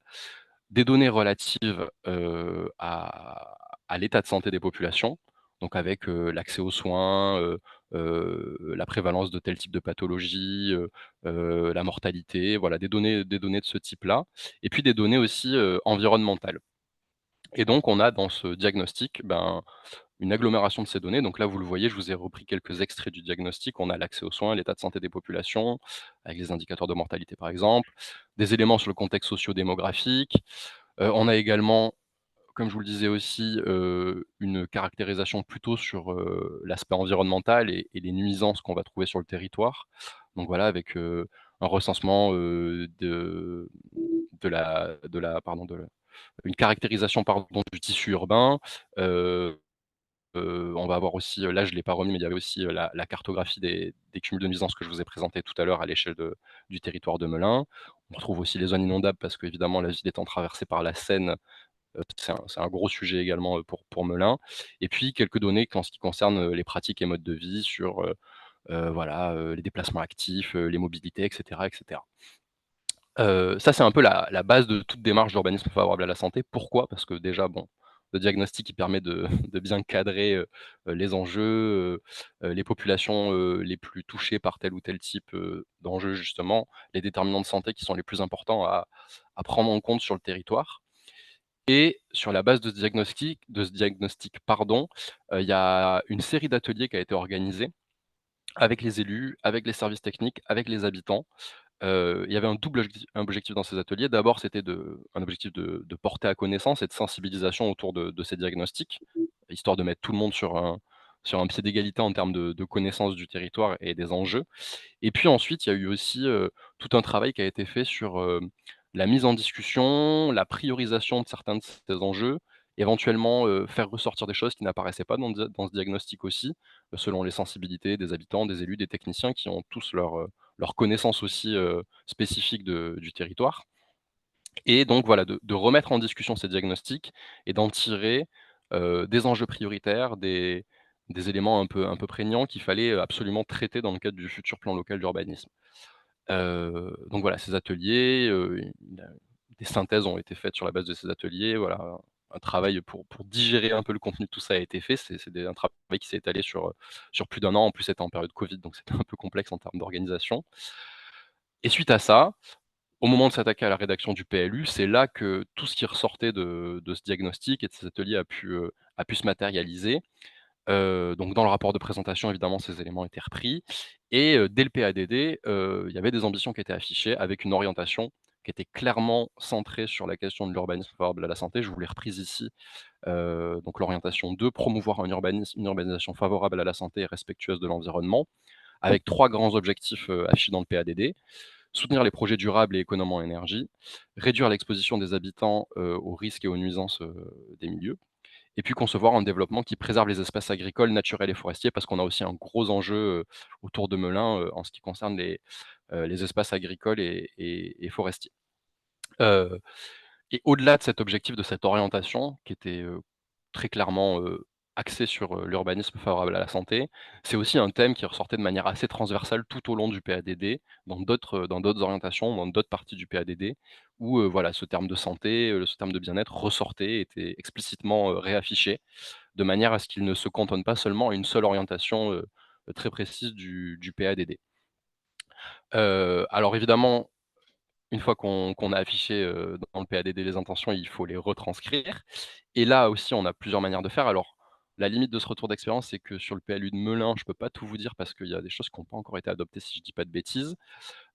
Des données relatives, à l'état de santé des populations, donc avec, l'accès aux soins, la prévalence de tel type de pathologie, la mortalité, voilà des données de ce type-là et puis des données aussi, environnementales et donc on a dans ce diagnostic, une agglomération de ces données. Donc là, vous le voyez, je vous ai repris quelques extraits du diagnostic. On a l'accès aux soins, l'état de santé des populations, avec les indicateurs de mortalité par exemple, des éléments sur le contexte socio-démographique. On a également, comme je vous le disais aussi, une caractérisation plutôt sur, l'aspect environnemental et les nuisances qu'on va trouver sur le territoire. Donc voilà, avec, un recensement, de la une caractérisation pardon du tissu urbain, heu on va avoir aussi, là je ne l'ai pas remis, mais il y avait aussi, la cartographie des cumuls de nuisances que je vous ai présenté tout à l'heure à l'échelle du territoire de Melun. On retrouve aussi les zones inondables parce qu'évidemment la ville étant traversée par la Seine, c'est un gros sujet également, pour Melun et puis quelques données en ce qui concerne, les pratiques et modes de vie sur, voilà, les déplacements actifs, les mobilités et cetera et cetera. Ça, c'est un peu la base de toute démarche d'urbanisme favorable à la santé. Pourquoi? Parce que déjà, bon, le diagnostic, il permet de de bien cadrer, les enjeux, les populations, les plus touchées par tel ou tel type, d'enjeux justement, les déterminants de santé qui sont les plus importants à prendre en compte sur le territoire et sur la base de ce diagnostic, pardon, il y a une série d'ateliers qui a été organisée avec les élus, avec les services techniques, avec les habitants. Il y avait un objectif dans ces ateliers. D'abord, c'était un objectif de porter à connaissance et de sensibilisation autour de ces diagnostics, histoire de mettre tout le monde sur un pied d'égalité en termes de connaissance du territoire et des enjeux. Et puis ensuite, il y a eu aussi, tout un travail qui a été fait sur, la mise en discussion, la priorisation de certains de ces enjeux, éventuellement, faire ressortir des choses qui n'apparaissaient pas dans ce diagnostic aussi, selon les sensibilités des habitants, des élus, des techniciens qui ont tous leur connaissance aussi, spécifique du territoire. Et donc voilà, de remettre en discussion ces diagnostics et d'en tirer, des enjeux prioritaires, des éléments un peu prégnants qu'il fallait, absolument traiter dans le cadre du futur plan local d'urbanisme. Donc voilà, ces ateliers, il a des synthèses ont été faites sur la base de ces ateliers, voilà, un travail pour digérer un peu le contenu de tout ça a été fait. C'est un travail qui s'est étalé sur plus d'un an. En plus, c'était en période covid, donc c'était un peu complexe en termes d'organisation et suite à ça, au moment de s'attaquer à la rédaction du PLU, c'est là que tout ce qui ressortait de ce diagnostic et de ces ateliers a pu se matérialiser. Donc dans le rapport de présentation, évidemment, ces éléments étaient repris et dès le PADD, il y avait des ambitions qui étaient affichées avec une orientation qui était clairement centrée sur la question de l'urbanisme favorable à la santé. Je vous l'ai reprise ici. Donc l'orientation 2, promouvoir une urbanisation favorable à la santé et respectueuse de l'environnement, avec 3 grands objectifs, affichés dans le PADD. Soutenir les projets durables et économes en énergie, réduire l'exposition des habitants, aux risques et aux nuisances, des milieux et puis concevoir un développement qui préserve les espaces agricoles, naturels et forestiers, parce qu'on a aussi un gros enjeu, autour de Melun, en ce qui concerne les espaces agricoles et forestiers. Heu et au-delà de cet objectif, de cette orientation qui était, très clairement, axée sur, l'urbanisme favorable à la santé, c'est aussi un thème qui ressortait de manière assez transversale tout au long du PADD, dans d'autres orientations, dans d'autres parties du PADD où, voilà, ce terme de santé, ce terme de bien-être ressortait, était explicitement, réaffiché, de manière à ce qu'il ne se cantonne pas seulement à une seule orientation, très précise du PADD. Alors évidemment, une fois qu'on a affiché, dans le PADD les intentions, il faut les retranscrire et là aussi, on a plusieurs manières de faire. Alors, la limite de ce retour d'expérience, c'est que sur le PLU de Melun, je peux pas tout vous dire parce qu'il y a des choses qui ont pas encore été adoptées, si je dis pas de bêtises.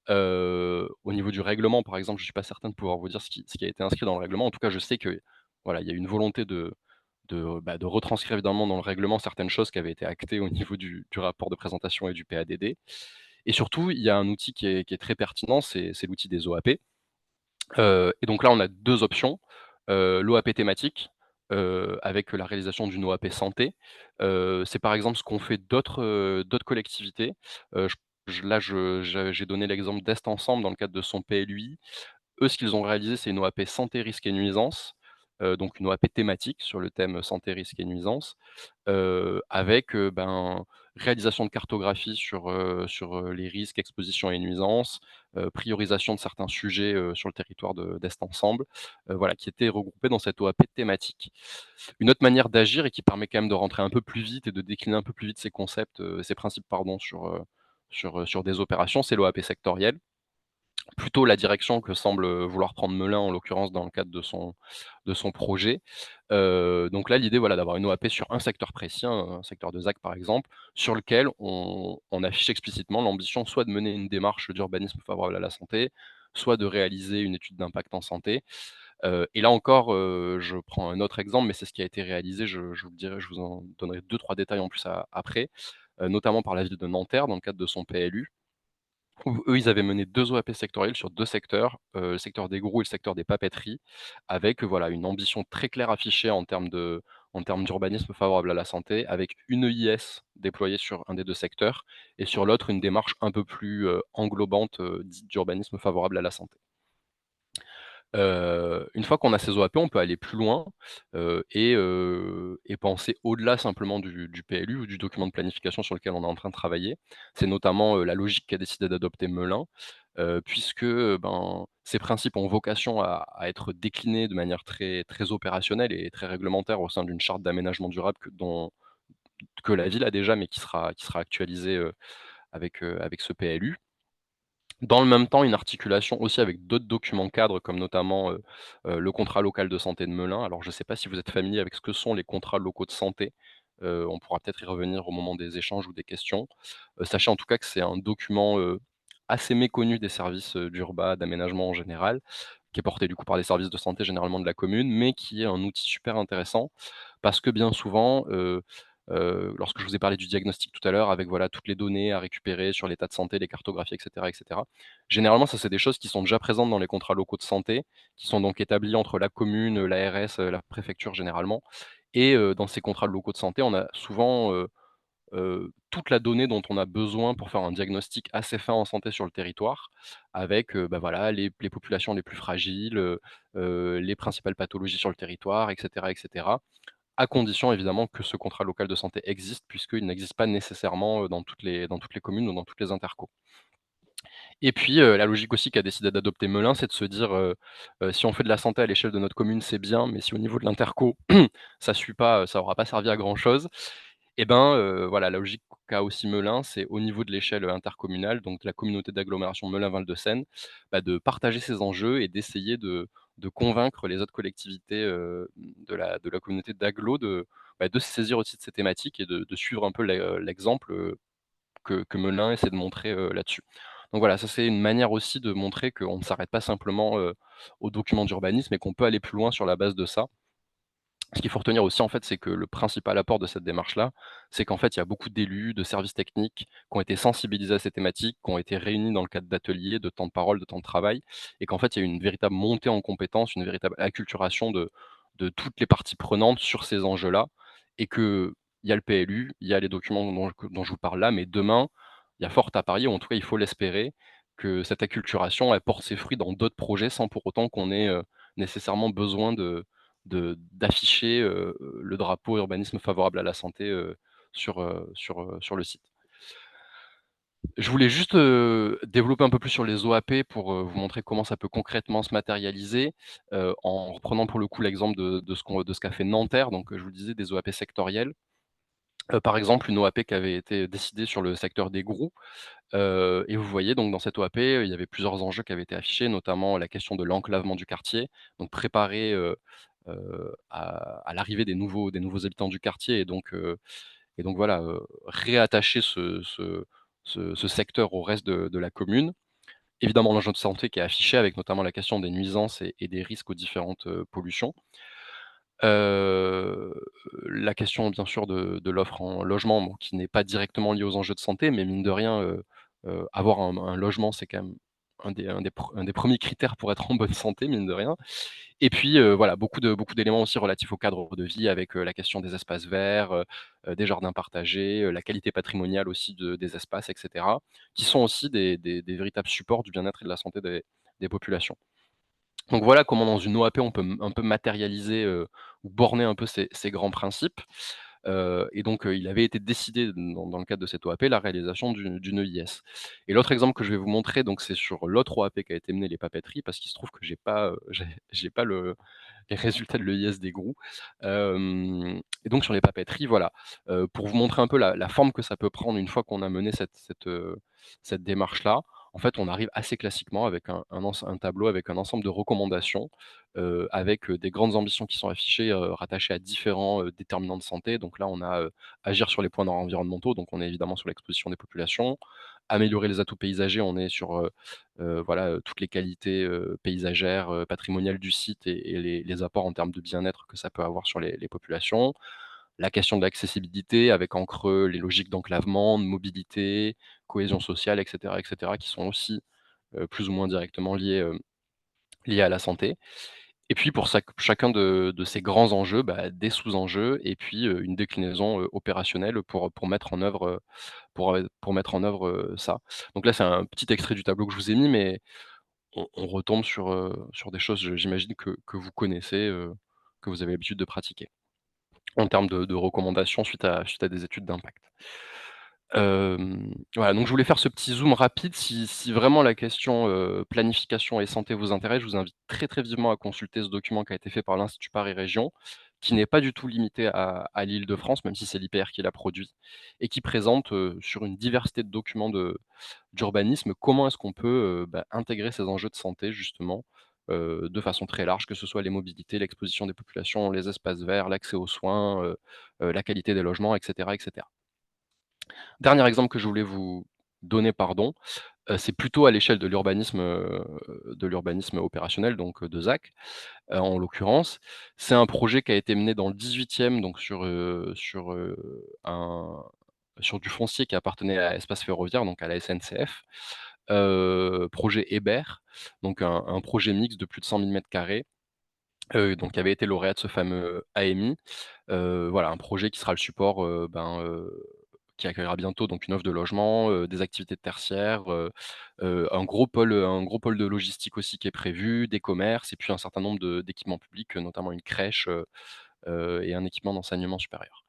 Au niveau du règlement, par exemple, je suis pas certain de pouvoir vous dire ce qui a été inscrit dans le règlement. En tout cas, je sais que, voilà, il y a une volonté de retranscrire évidemment dans le règlement certaines choses qui avaient été actées au niveau du rapport de présentation et du PADD et surtout, il y a un outil qui est très pertinent, c'est l'outil des OAP. Et donc là, on a 2 options, l'OAP thématique, avec la réalisation d'une OAP santé. C'est par exemple ce qu'ont fait d'autres collectivités. J'ai donné l'exemple d'Est Ensemble dans le cadre de son PLUI. Eux, ce qu'ils ont réalisé, c'est une OAP santé, risques et nuisances, donc une OAP thématique sur le thème santé, risques et nuisances. Avec, réalisation de cartographie sur les risques, expositions et nuisances, priorisation de certains sujets, sur le territoire d'Est Ensemble, voilà, qui étaient regroupés dans cette OAP thématique. Une autre manière d'agir et qui permet quand même de rentrer un peu plus vite et de décliner un peu plus vite ces concepts, ces principes pardon sur des opérations, c'est l'OAP sectorielle. Plutôt la direction que semble, vouloir prendre Melun, en l'occurrence dans le cadre de son projet. Donc là, l'idée, voilà, d'avoir une OAP sur un secteur précis, un secteur de ZAC par exemple, sur lequel on affiche explicitement l'ambition soit de mener une démarche d'urbanisme favorable à la santé, soit de réaliser une étude d'impact en santé. Et là encore, je prends un autre exemple, mais c'est ce qui a été réalisé, je vous le dirai, je vous en donnerai deux trois détails en plus après, notamment par la ville de Nanterre dans le cadre de son PLU. Où eux, ils avaient mené 2 OAP sectorielles sur 2 secteurs, le secteur des gros et le secteur des papeteries, avec, voilà, une ambition très claire affichée en termes d'urbanisme favorable à la santé, avec une EIS déployée sur un des 2 secteurs et sur l'autre, une démarche un peu plus, englobante, dite d'urbanisme favorable à la santé. Une fois qu'on a ces OAP, on peut aller plus loin, et penser au-delà simplement du PLU ou du document de planification sur lequel on est en train de travailler. C'est notamment, la logique qu'a décidé d'adopter Melun, puisque, ces principes ont vocation à être déclinés de manière très très opérationnelle et très réglementaire au sein d'une charte d'aménagement durable que la ville a déjà, mais qui sera actualisée, avec ce PLU. Dans le même temps, une articulation aussi avec d'autres documents cadres comme notamment, le contrat local de santé de Melun. Alors je ne sais pas si vous êtes familier avec ce que sont les contrats locaux de santé, on pourra peut-être y revenir au moment des échanges ou des questions. Sachez en tout cas que c'est un document, assez méconnu des services, d'urba, d'aménagement en général, qui est porté du coup par les services de santé généralement de la commune, mais qui est un outil super intéressant parce que bien souvent, lorsque je vous ai parlé du diagnostic tout à l'heure avec voilà toutes les données à récupérer sur l'état de santé, les cartographies et cetera. Généralement, ça c'est des choses qui sont déjà présentes dans les contrats locaux de santé, qui sont donc établis entre la commune, l'ARS, la préfecture généralement et dans ces contrats locaux de santé, on a souvent, toute la donnée dont on a besoin pour faire un diagnostic assez fin en santé sur le territoire avec, voilà les populations les plus fragiles, les principales pathologies sur le territoire et cetera. À condition évidemment que ce contrat local de santé existe, puisqu'il n'existe pas nécessairement, dans toutes les communes ou dans toutes les interco. Et puis, la logique aussi qu'a décidé d'adopter Melun, c'est de se dire, si on fait de la santé à l'échelle de notre commune, c'est bien, mais si au niveau de l'interco, ça suit pas, ça aura pas servi à grand chose. Et ben, voilà, la logique qu'a aussi Melun, c'est au niveau de l'échelle, intercommunale, donc de la communauté d'agglomération Melun-Val de Seine, de partager ces enjeux et d'essayer de convaincre les autres collectivités, de la communauté d'agglo de se saisir aussi de ces thématiques et de suivre un peu l'exemple, que Melun essaie de montrer, là-dessus. Donc voilà, ça c'est une manière aussi de montrer qu'on ne s'arrête pas simplement, aux documents d'urbanisme et qu'on peut aller plus loin sur la base de ça. Ce qu'il faut retenir aussi, en fait, c'est que le principal apport de cette démarche-là, c'est qu'en fait, il y a beaucoup d'élus, de services techniques qui ont été sensibilisés à ces thématiques, qui ont été réunis dans le cadre d'ateliers, de temps de parole, de temps de travail et qu'en fait, il y a eu une véritable montée en compétences, une véritable acculturation de toutes les parties prenantes sur ces enjeux-là et qu'il y a le PLU, il y a les documents dont je vous parle là, mais demain, il y a fort à parier, ou en tout cas il faut l'espérer, que cette acculturation, elle porte ses fruits dans d'autres projets sans pour autant qu'on ait, nécessairement besoin d'afficher, le drapeau urbanisme favorable à la santé, sur le site. Je voulais juste, développer un peu plus sur les OAP pour, vous montrer comment ça peut concrètement se matérialiser, en reprenant pour le coup l'exemple de ce qu'a fait Nanterre, donc, je vous le disais des OAP sectorielles. Par exemple, une OAP qui avait été décidée sur le secteur des Groues, et vous voyez donc dans cette OAP, il y avait plusieurs enjeux qui avaient été affichés, notamment la question de l'enclavement du quartier, donc préparer, à l'arrivée des nouveaux habitants du quartier et donc voilà, réattacher ce secteur au reste de la commune. Évidemment, l'enjeu de santé qui est affiché avec notamment la question des nuisances et des risques aux différentes, pollutions. Heu, la question bien sûr de l'offre en logement, bon, qui n'est pas directement liée aux enjeux de santé, mais mine de rien, avoir un logement, c'est quand même un des 1 critères pour être en bonne santé, mine de rien. Et puis, voilà, beaucoup d'éléments aussi relatifs au cadre de vie avec, la question des espaces verts, des jardins partagés, la qualité patrimoniale aussi des espaces et cetera, qui sont aussi des véritables supports du bien-être et de la santé des populations. Donc voilà comment dans une OAP on peut un peu matérialiser, ou borner un peu ces grands principes. Et donc, il avait été décidé dans le cadre de cette OAP, la réalisation d'une EIS. Et l'autre exemple que je vais vous montrer, donc c'est sur l'autre OAP qui a été menée, les papeteries, parce qu'il se trouve que j'ai pas les résultats de l'EIS des GROU. Et donc sur les papeteries, voilà, pour vous montrer un peu la forme que ça peut prendre une fois qu'on a mené cette démarche-là. En fait, on arrive assez classiquement avec un tableau avec un ensemble de recommandations, avec, des grandes ambitions qui sont affichées, rattachées à différents, déterminants de santé. Donc là, on a, agir sur les points environnementaux, donc on est évidemment sur l'exposition des populations. Améliorer les atouts paysagers, on est sur, voilà, toutes les qualités, paysagères, patrimoniales du site et les apports en termes de bien-être que ça peut avoir sur les populations. La question de l'accessibilité avec en creux les logiques d'enclavement, de mobilité, cohésion sociale et cetera, qui sont aussi, plus ou moins directement liés à la santé. Et puis pour chacun de ces grands enjeux, bah, des sous-enjeux et puis, une déclinaison, opérationnelle pour mettre en œuvre, pour mettre en œuvre, ça. Donc là, c'est un petit extrait du tableau que je vous ai mis, mais on retombe sur des choses, j'imagine que vous connaissez, que vous avez l'habitude de pratiquer, en termes de recommandations suite à des études d'impact. Voilà, donc je voulais faire ce petit zoom rapide. Si vraiment la question, planification et santé vous intéresse, je vous invite très, très vivement à consulter ce document qui a été fait par l'Institut Paris Région, qui n'est pas du tout limité à l'Île-de-France, même si c'est l'IPR qui l'a produit et qui présente, sur une diversité de documents d'urbanisme, comment est-ce qu'on peut, bah, intégrer ces enjeux de santé justement, de façon très large, que ce soit les mobilités, l'exposition des populations, les espaces verts, l'accès aux soins, la qualité des logements et cetera et cetera. Dernier exemple que je voulais vous donner, pardon, c'est plutôt à l'échelle de l'urbanisme opérationnel, donc de ZAC, en l'occurrence. C'est un projet qui a été mené dans le 18e, donc sur du foncier qui appartenait à Espace Ferroviaire, donc à la SNCF. Projet Hébert, donc un projet mixte de plus de 100 000 m², donc qui avait été lauréat de ce fameux AMI. Voilà, un projet qui sera le support, qui accueillera bientôt donc une offre de logement, des activités tertiaires, un gros pôle de logistique aussi qui est prévu, des commerces et puis un certain nombre d'équipements publics, notamment une crèche, et un équipement d'enseignement supérieur.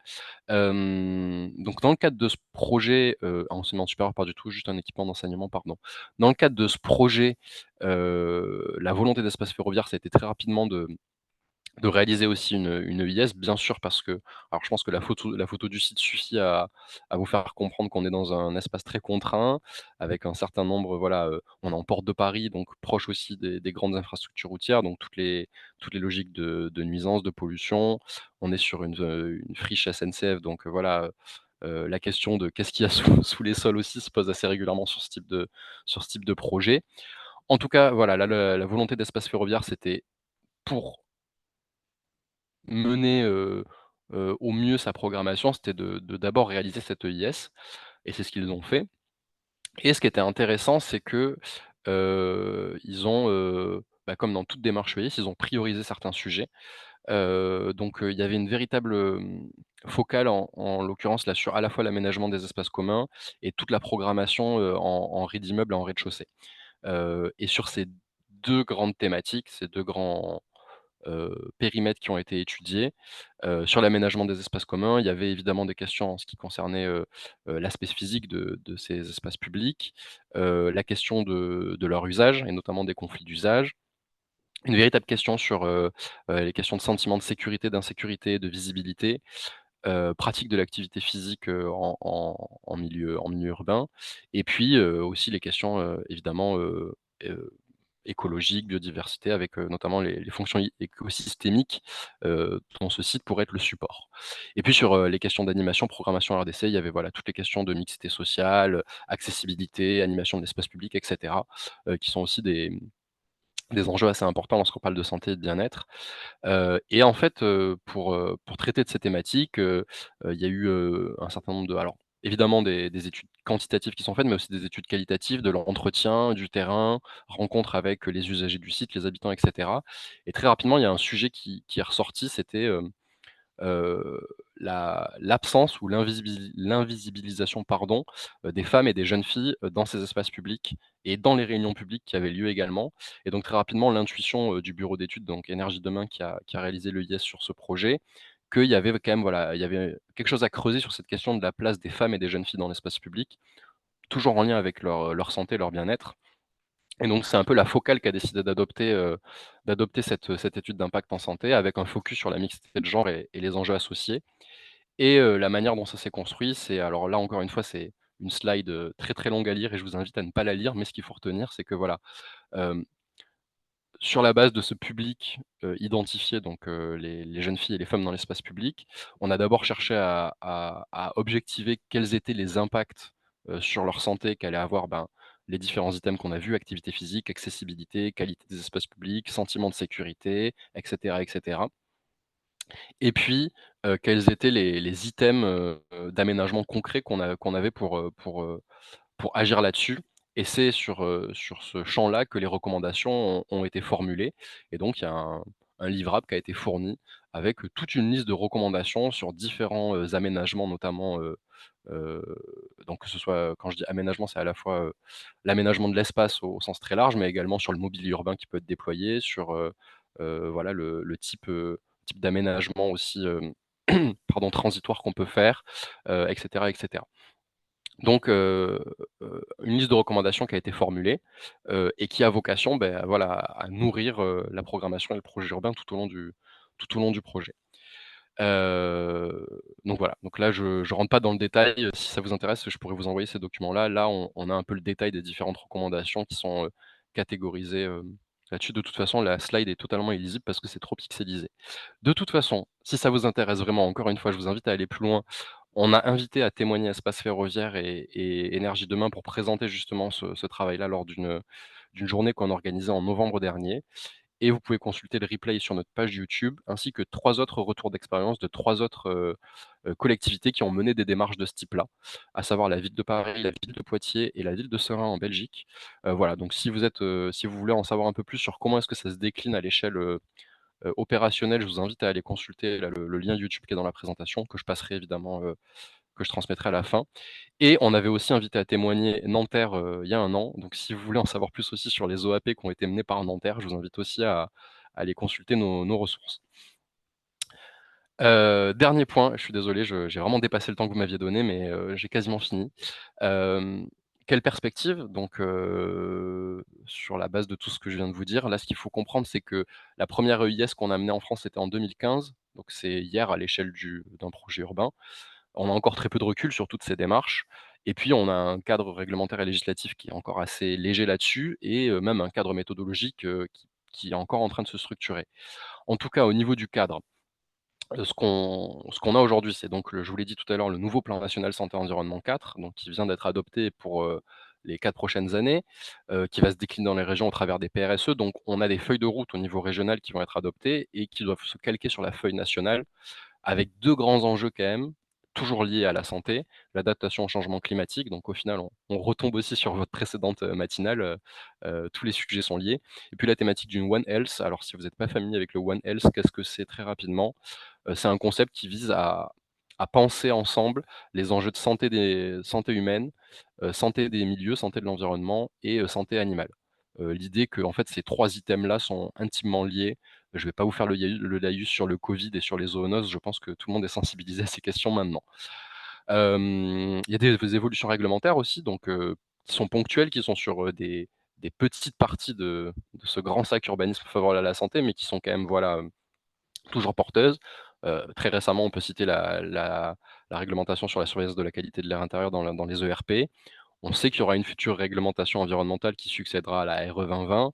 Donc dans le cadre de ce projet, enseignement supérieur pas du tout, juste un équipement d'enseignement, pardon. Dans le cadre de ce projet, la volonté d'Espace Ferroviaire, ça a été très rapidement de réaliser aussi une EIS, bien sûr, parce que alors je pense que la photo du site suffit à vous faire comprendre qu'on est dans un espace très contraint, avec un certain nombre, voilà, on est en porte de Paris, donc proche aussi des grandes infrastructures routières, donc toutes les logiques de nuisances, de pollution. On est sur une friche SNCF, donc voilà, la question de qu'est-ce qu'il y a sous les sols aussi se pose assez régulièrement sur ce type de projet. En tout cas, voilà, là, la volonté d'Espace Ferroviaire, c'était pour mener, au mieux sa programmation, c'était de d'abord réaliser cette EIS et c'est ce qu'ils ont fait. Et ce qui était intéressant, c'est que, ils ont, bah, comme dans toute démarche EIS, ils ont priorisé certains sujets. Donc il y avait une véritable, focale en l'occurrence là sur à la fois l'aménagement des espaces communs et toute la programmation, en rez d'immeuble et en rez-de-chaussée. Et sur ces 2 grandes thématiques, ces 2 grands, périmètres qui ont été étudiés, sur l'aménagement des espaces communs, il y avait évidemment des questions en ce qui concernait, l'aspect physique de ces espaces publics, la question de leur usage et notamment des conflits d'usage. Une véritable question sur, les questions de sentiment de sécurité, d'insécurité, de visibilité, pratique de l'activité physique, en milieu urbain et puis, aussi les questions, évidemment, heu, écologiques, biodiversité avec, notamment les fonctions écosystémiques, dont ce site pourrait être le support. Et puis sur, les questions d'animation, programmation RDC, il y avait voilà toutes les questions de mixité sociale, accessibilité, animation de l'espace public et cetera, qui sont aussi des enjeux assez importants lorsqu'on parle de santé et de bien-être. Et en fait, pour traiter de ces thématiques, il y a eu, un certain nombre de alors évidemment des études quantitatives qui sont faites, mais aussi des études qualitatives, de l'entretien, du terrain, rencontres avec, les usagers du site, les habitants et cetera. Et très rapidement, il y a un sujet qui est ressorti, c'était, heu, l'absence ou l'invisibilisation, pardon, des femmes et des jeunes filles, dans ces espaces publics et dans les réunions publiques qui avaient lieu également. Et donc très rapidement, l'intuition, du bureau d'études, donc Énergie Demain qui a réalisé le l'EIS sur ce projet, qu'il y avait quand même, voilà, il y avait quelque chose à creuser sur cette question de la place des femmes et des jeunes filles dans l'espace public, toujours en lien avec leur santé, leur bien-être. Et donc c'est un peu la focale qui a décidé d'adopter cette étude d'impact en santé avec un focus sur la mixité de genre et les enjeux associés. Et la manière dont ça s'est construit, c'est alors là, encore une fois, c'est une slide, très, très longue à lire et je vous invite à ne pas la lire, mais ce qu'il faut retenir, c'est que voilà, hem, sur la base de ce public, identifié, donc les jeunes filles et les femmes dans l'espace public, on a d'abord cherché à objectiver quels étaient les impacts, sur leur santé qu'allaient avoir, ben, les différents items qu'on a vus: activité physique, accessibilité, qualité des espaces publics, sentiment de sécurité et cetera et cetera. Et puis, quels étaient les items, d'aménagement concret qu'on avait pour agir là-dessus. Et c'est sur ce champ-là que les recommandations ont été formulées. Et donc il y a un livrable qui a été fourni avec, toute une liste de recommandations sur différents, aménagements notamment, heu, donc que ce soit, quand je dis aménagement, c'est à la fois, l'aménagement de l'espace au sens très large, mais également sur le mobilier urbain qui peut être déployé, sur, voilà le type d'aménagement aussi, pardon, transitoire qu'on peut faire, et cetera et cetera. Donc une liste de recommandations qui a été formulée, et qui a vocation, beh, voilà, à nourrir, la programmation et le projet urbain tout au long du projet. Donc voilà, donc là je rentre pas dans le détail, si ça vous intéresse, je pourrais vous envoyer ces documents-là. Là, on a un peu le détail des différentes recommandations qui sont, catégorisées, là-dessus. De toute façon, la slide est totalement illisible parce que c'est trop pixelisé. De toute façon, si ça vous intéresse vraiment, encore une fois, je vous invite à aller plus loin. On a invité à témoigner Espace Ferroviaire et Énergie Demain pour présenter justement ce travail-là lors d'une journée qu'on organisait en novembre dernier. Et vous pouvez consulter le replay sur notre page YouTube, ainsi que 3 autres retours d'expérience de 3 autres, collectivités qui ont mené des démarches de ce type-là, à savoir la ville de Paris, la ville de Poitiers et la ville de Serein en Belgique. Voilà, donc si vous voulez en savoir un peu plus sur comment est-ce que ça se décline à l'échelle, opérationnelle, je vous invite à aller consulter là le lien YouTube qui est dans la présentation, que je passerai évidemment, que je transmettrai à la fin. Et on avait aussi invité à témoigner Nanterre, il y a un an. Donc si vous voulez en savoir plus aussi sur les OAP qui ont été menés par Nanterre, je vous invite aussi à aller consulter nos ressources. Dernier point, je suis désolé, j'ai vraiment dépassé le temps que vous m'aviez donné, mais j'ai quasiment fini. Hem, Quelle perspective? Donc sur la base de tout ce que je viens de vous dire, là, ce qu'il faut comprendre, c'est que la première EIS qu'on a menée en France, c'était en 2015, donc c'est hier à l'échelle d'un projet urbain. On a encore très peu de recul sur toutes ces démarches et puis on a un cadre réglementaire et législatif qui est encore assez léger là-dessus et même un cadre méthodologique, qui est encore en train de se structurer. En tout cas, au niveau du cadre, ce qu'on a aujourd'hui, c'est donc je vous l'ai dit tout à l'heure, le nouveau plan national santé environnement 4, donc qui vient d'être adopté pour, les 4 prochaines années, qui va se décliner dans les régions au travers des PRSE. Donc on a des feuilles de route au niveau régional qui vont être adoptées et qui doivent se calquer sur la feuille nationale avec 2 grands enjeux quand même. toujours liées à la santé, l'adaptation au changement climatique, donc au final, on retombe aussi sur votre précédente, matinale, tous les sujets sont liés et puis la thématique du One Health. Alors si vous n'êtes pas familier avec le One Health, qu'est-ce que c'est? Très rapidement, c'est un concept qui vise à penser ensemble les enjeux de santé humaine, santé des milieux, santé de l'environnement et santé animale. L'idée que en fait, ces 3 items-là sont intimement liés. Je ne vais pas vous faire le laïus sur le covid et sur les zoonoses, je pense que tout le monde est sensibilisé à ces questions maintenant. Il y a des évolutions réglementaires aussi, donc qui sont ponctuelles, qui sont sur, des petites parties de ce grand sac urbanisme favorable à la santé, mais qui sont quand même, voilà, toujours porteuses. Très récemment, on peut citer la réglementation sur la surveillance de la qualité de l'air intérieur dans les ERP. On sait qu'il y aura une future réglementation environnementale qui succédera à la RE 2020.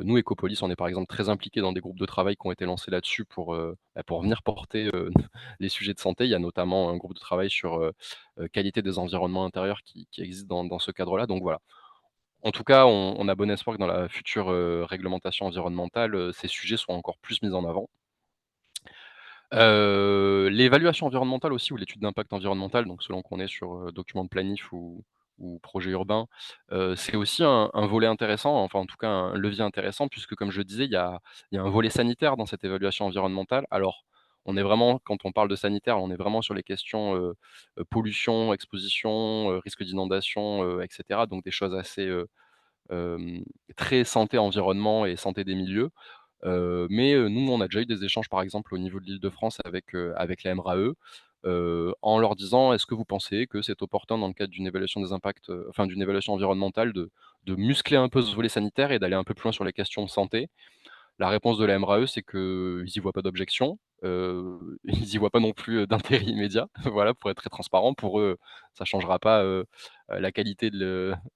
Nous, Ecopolis, on est par exemple très impliqués dans des groupes de travail qui ont été lancés là-dessus pour venir porter, les sujets de santé. Il y a notamment un groupe de travail sur, qualité des environnements intérieurs qui existe dans ce cadre-là. Donc voilà. En tout cas, on a bon espoir que dans la future, réglementation environnementale, ces sujets soient encore plus mis en avant. L'évaluation environnementale aussi ou l'étude d'impact environnemental, donc selon qu'on est sur, document de planif ou projet urbain, c'est aussi un volet intéressant, enfin en tout cas un levier intéressant puisque comme je le disais, il y a un volet sanitaire dans cette évaluation environnementale. Alors, on est vraiment quand on parle de sanitaire, on est vraiment sur les questions, pollution, exposition, risque d'inondation, et cetera, donc des choses assez, hem, très santé environnement et santé des milieux. Mais nous, on a déjà eu des échanges, par exemple, au niveau de l'Île-de-France avec la MRAE, en leur disant: «Est-ce que vous pensez que c'est opportun dans le cadre d'une évaluation des impacts, enfin d'une évaluation environnementale de muscler un peu ce volet sanitaire et d'aller un peu plus loin sur les questions de santé?» La réponse de la MRAE, c'est qu'ils y voient pas d'objection, ils y voient pas non plus, d'intérêt immédiat. Voilà, pour être très transparent, pour eux, ça changera pas, la qualité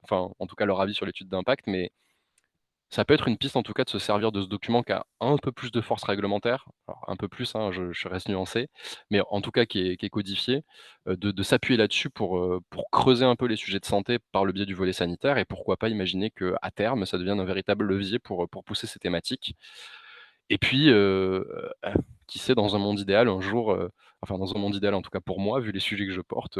enfin, en tout cas, leur avis sur l'étude d'impact, mais ça peut être une piste en tout cas de se servir de ce document qui a un peu plus de force réglementaire, alors un peu plus, hein, je reste nuancé, mais en tout cas qui est codifié, de s'appuyer là-dessus pour creuser un peu les sujets de santé par le biais du volet sanitaire et pourquoi pas imaginer qu'à terme, ça devienne un véritable levier pour pousser ces thématiques. Et puis, qui sait, dans un monde idéal, un jour, enfin dans un monde idéal en tout cas pour moi, vu les sujets que je porte,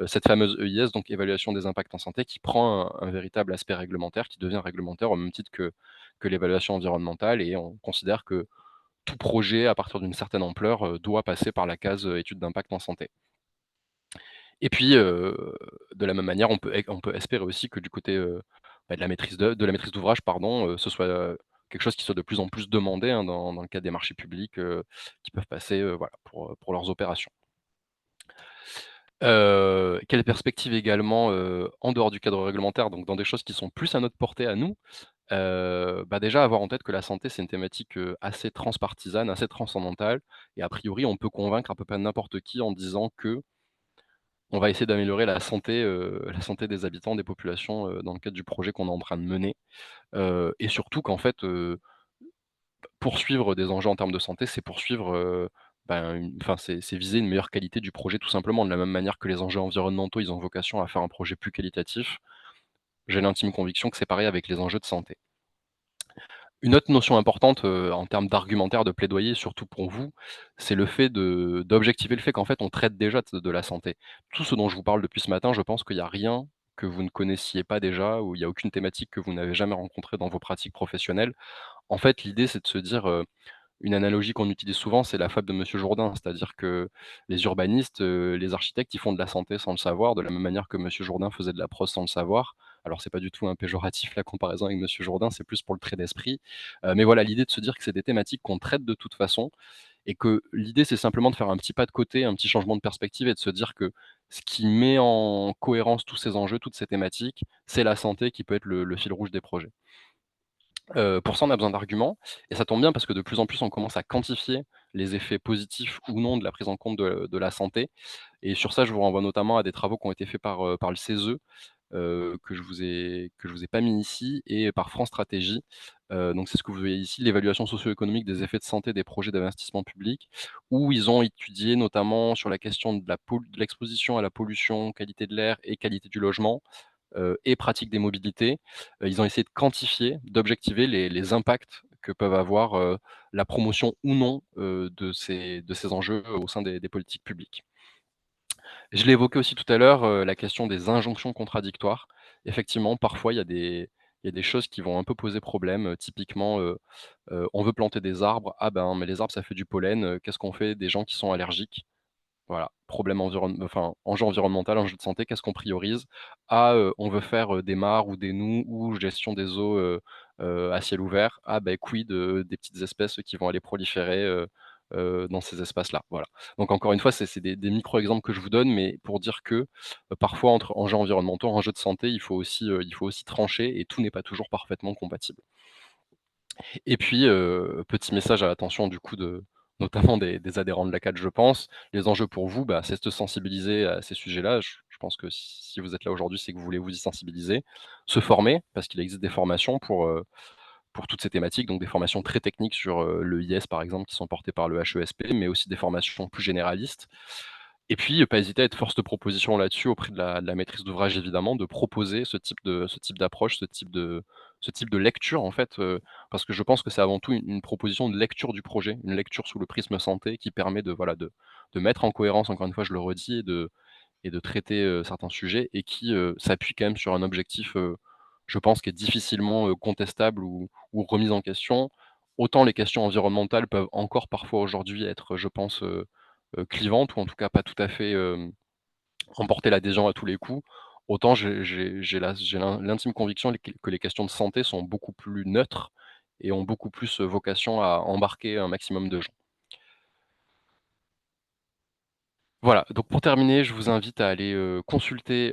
cette fameuse EIS, donc évaluation des impacts en santé, qui prend un véritable aspect réglementaire, qui devient réglementaire au même titre que l'évaluation environnementale et on considère que tout projet à partir d'une certaine ampleur, doit passer par la case, étude d'impact en santé. Et puis, de la même manière, on peut espérer aussi que du côté, de la maîtrise d'ouvrage, pardon, ce soit, quelque chose qui soit de plus en plus demandé, hein, dans le cadre des marchés publics, qui peuvent passer, voilà, pour leurs opérations. Quelle perspective également, en dehors du cadre réglementaire, donc dans des choses qui sont plus à notre portée à nous, bah, déjà avoir en tête que la santé, c'est une thématique, assez transpartisane, assez transcendantale et a priori, on peut convaincre à peu près n'importe qui en disant que on va essayer d'améliorer la santé des habitants, des populations, dans le cadre du projet qu'on est en train de mener, et surtout qu'en fait, poursuivre des enjeux en termes de santé, c'est poursuivre, ben, enfin, c'est viser une meilleure qualité du projet tout simplement. De la même manière que les enjeux environnementaux, ils ont vocation à faire un projet plus qualitatif, j'ai l'intime conviction que c'est pareil avec les enjeux de santé. Une autre notion importante, en termes d'argumentaire, de plaidoyer, surtout pour vous, c'est le fait d'objectiver le fait qu'en fait, on traite déjà de la santé. Tout ce dont je vous parle depuis ce matin, je pense qu'il y a rien que vous ne connaissiez pas déjà ou il y a aucune thématique que vous n'avez jamais rencontrée dans vos pratiques professionnelles. En fait, l'idée, c'est de se dire, une analogie qu'on utilise souvent, c'est la fable de Monsieur Jourdain, c'est-à-dire que les urbanistes, les architectes, ils font de la santé sans le savoir, de la même manière que Monsieur Jourdain faisait de la prose sans le savoir. Alors c'est pas du tout un péjoratif la comparaison avec Monsieur Jourdain, c'est plus pour le trait d'esprit. Mais voilà, l'idée de se dire que c'est des thématiques qu'on traite de toute façon et que l'idée, c'est simplement de faire un petit pas de côté, un petit changement de perspective et de se dire que ce qui met en cohérence tous ces enjeux, toutes ces thématiques, c'est la santé qui peut être le fil rouge des projets. Pour ça, on a besoin d'arguments et ça tombe bien parce que de plus en plus, on commence à quantifier les effets positifs ou non de la prise en compte de la santé et sur ça, je vous renvoie notamment à des travaux qui ont été faits par le CESE, que je vous ai pas mis ici et par France Stratégie. Donc c'est ce que vous voyez ici, l'évaluation socio-économique des effets de santé des projets d'investissement public, où ils ont étudié notamment sur la question de l'exposition à la pollution, qualité de l'air et qualité du logement, et pratique des mobilités. Ils ont essayé de quantifier, d'objectiver les impacts que peuvent avoir, la promotion ou non, de ces enjeux au sein des politiques publiques. Je l'ai évoqué aussi tout à l'heure, la question des injonctions contradictoires. Effectivement, parfois, il y a des choses qui vont un peu poser problème, typiquement, on veut planter des arbres. Ah ben, mais les arbres, ça fait du pollen, qu'est-ce qu'on fait des gens qui sont allergiques? Voilà, problème enjeu environnemental, enjeu de santé, qu'est-ce qu'on priorise? Ah, on veut faire, des mares ou des noues ou gestion des eaux, à ciel ouvert. Ah ben quid, des petites espèces qui vont aller proliférer, dans ces espaces-là? Voilà. Donc encore une fois, c'est des micro-exemples que je vous donne, mais pour dire que, parfois entre enjeux environnementaux, enjeux de santé, il faut aussi trancher et tout n'est pas toujours parfaitement compatible. Et puis, petit message à l'attention du coup de notamment des adhérents de la CAD, je pense. Les enjeux pour vous, bah, c'est de se sensibiliser à ces sujets-là. Je pense que si vous êtes là aujourd'hui, c'est que vous voulez vous y sensibiliser. Se former, parce qu'il existe des formations pour toutes ces thématiques, donc des formations très techniques sur, le l'EIS par exemple, qui sont portées par le HESP, mais aussi des formations plus généralistes. Et puis, pas hésiter à être force de proposition là-dessus auprès de la maîtrise d'ouvrage évidemment, de proposer ce type d'approche, ce type de lecture en fait, parce que je pense que c'est avant tout une proposition de lecture du projet, une lecture sous le prisme santé qui permet de voilà, de mettre en cohérence, encore une fois, je le redis et de traiter, certains sujets et qui, s'appuie quand même sur un objectif, je pense qui est difficilement, contestable ou remis en question. Autant les questions environnementales peuvent encore parfois aujourd'hui être, je pense, clivantes ou en tout cas pas tout à fait, remporter l'adhésion à tous les coups. Autant j'ai l'intime conviction que les questions de santé sont beaucoup plus neutres et ont beaucoup plus, vocation à embarquer un maximum de gens. Voilà, donc pour terminer, je vous invite à aller, consulter,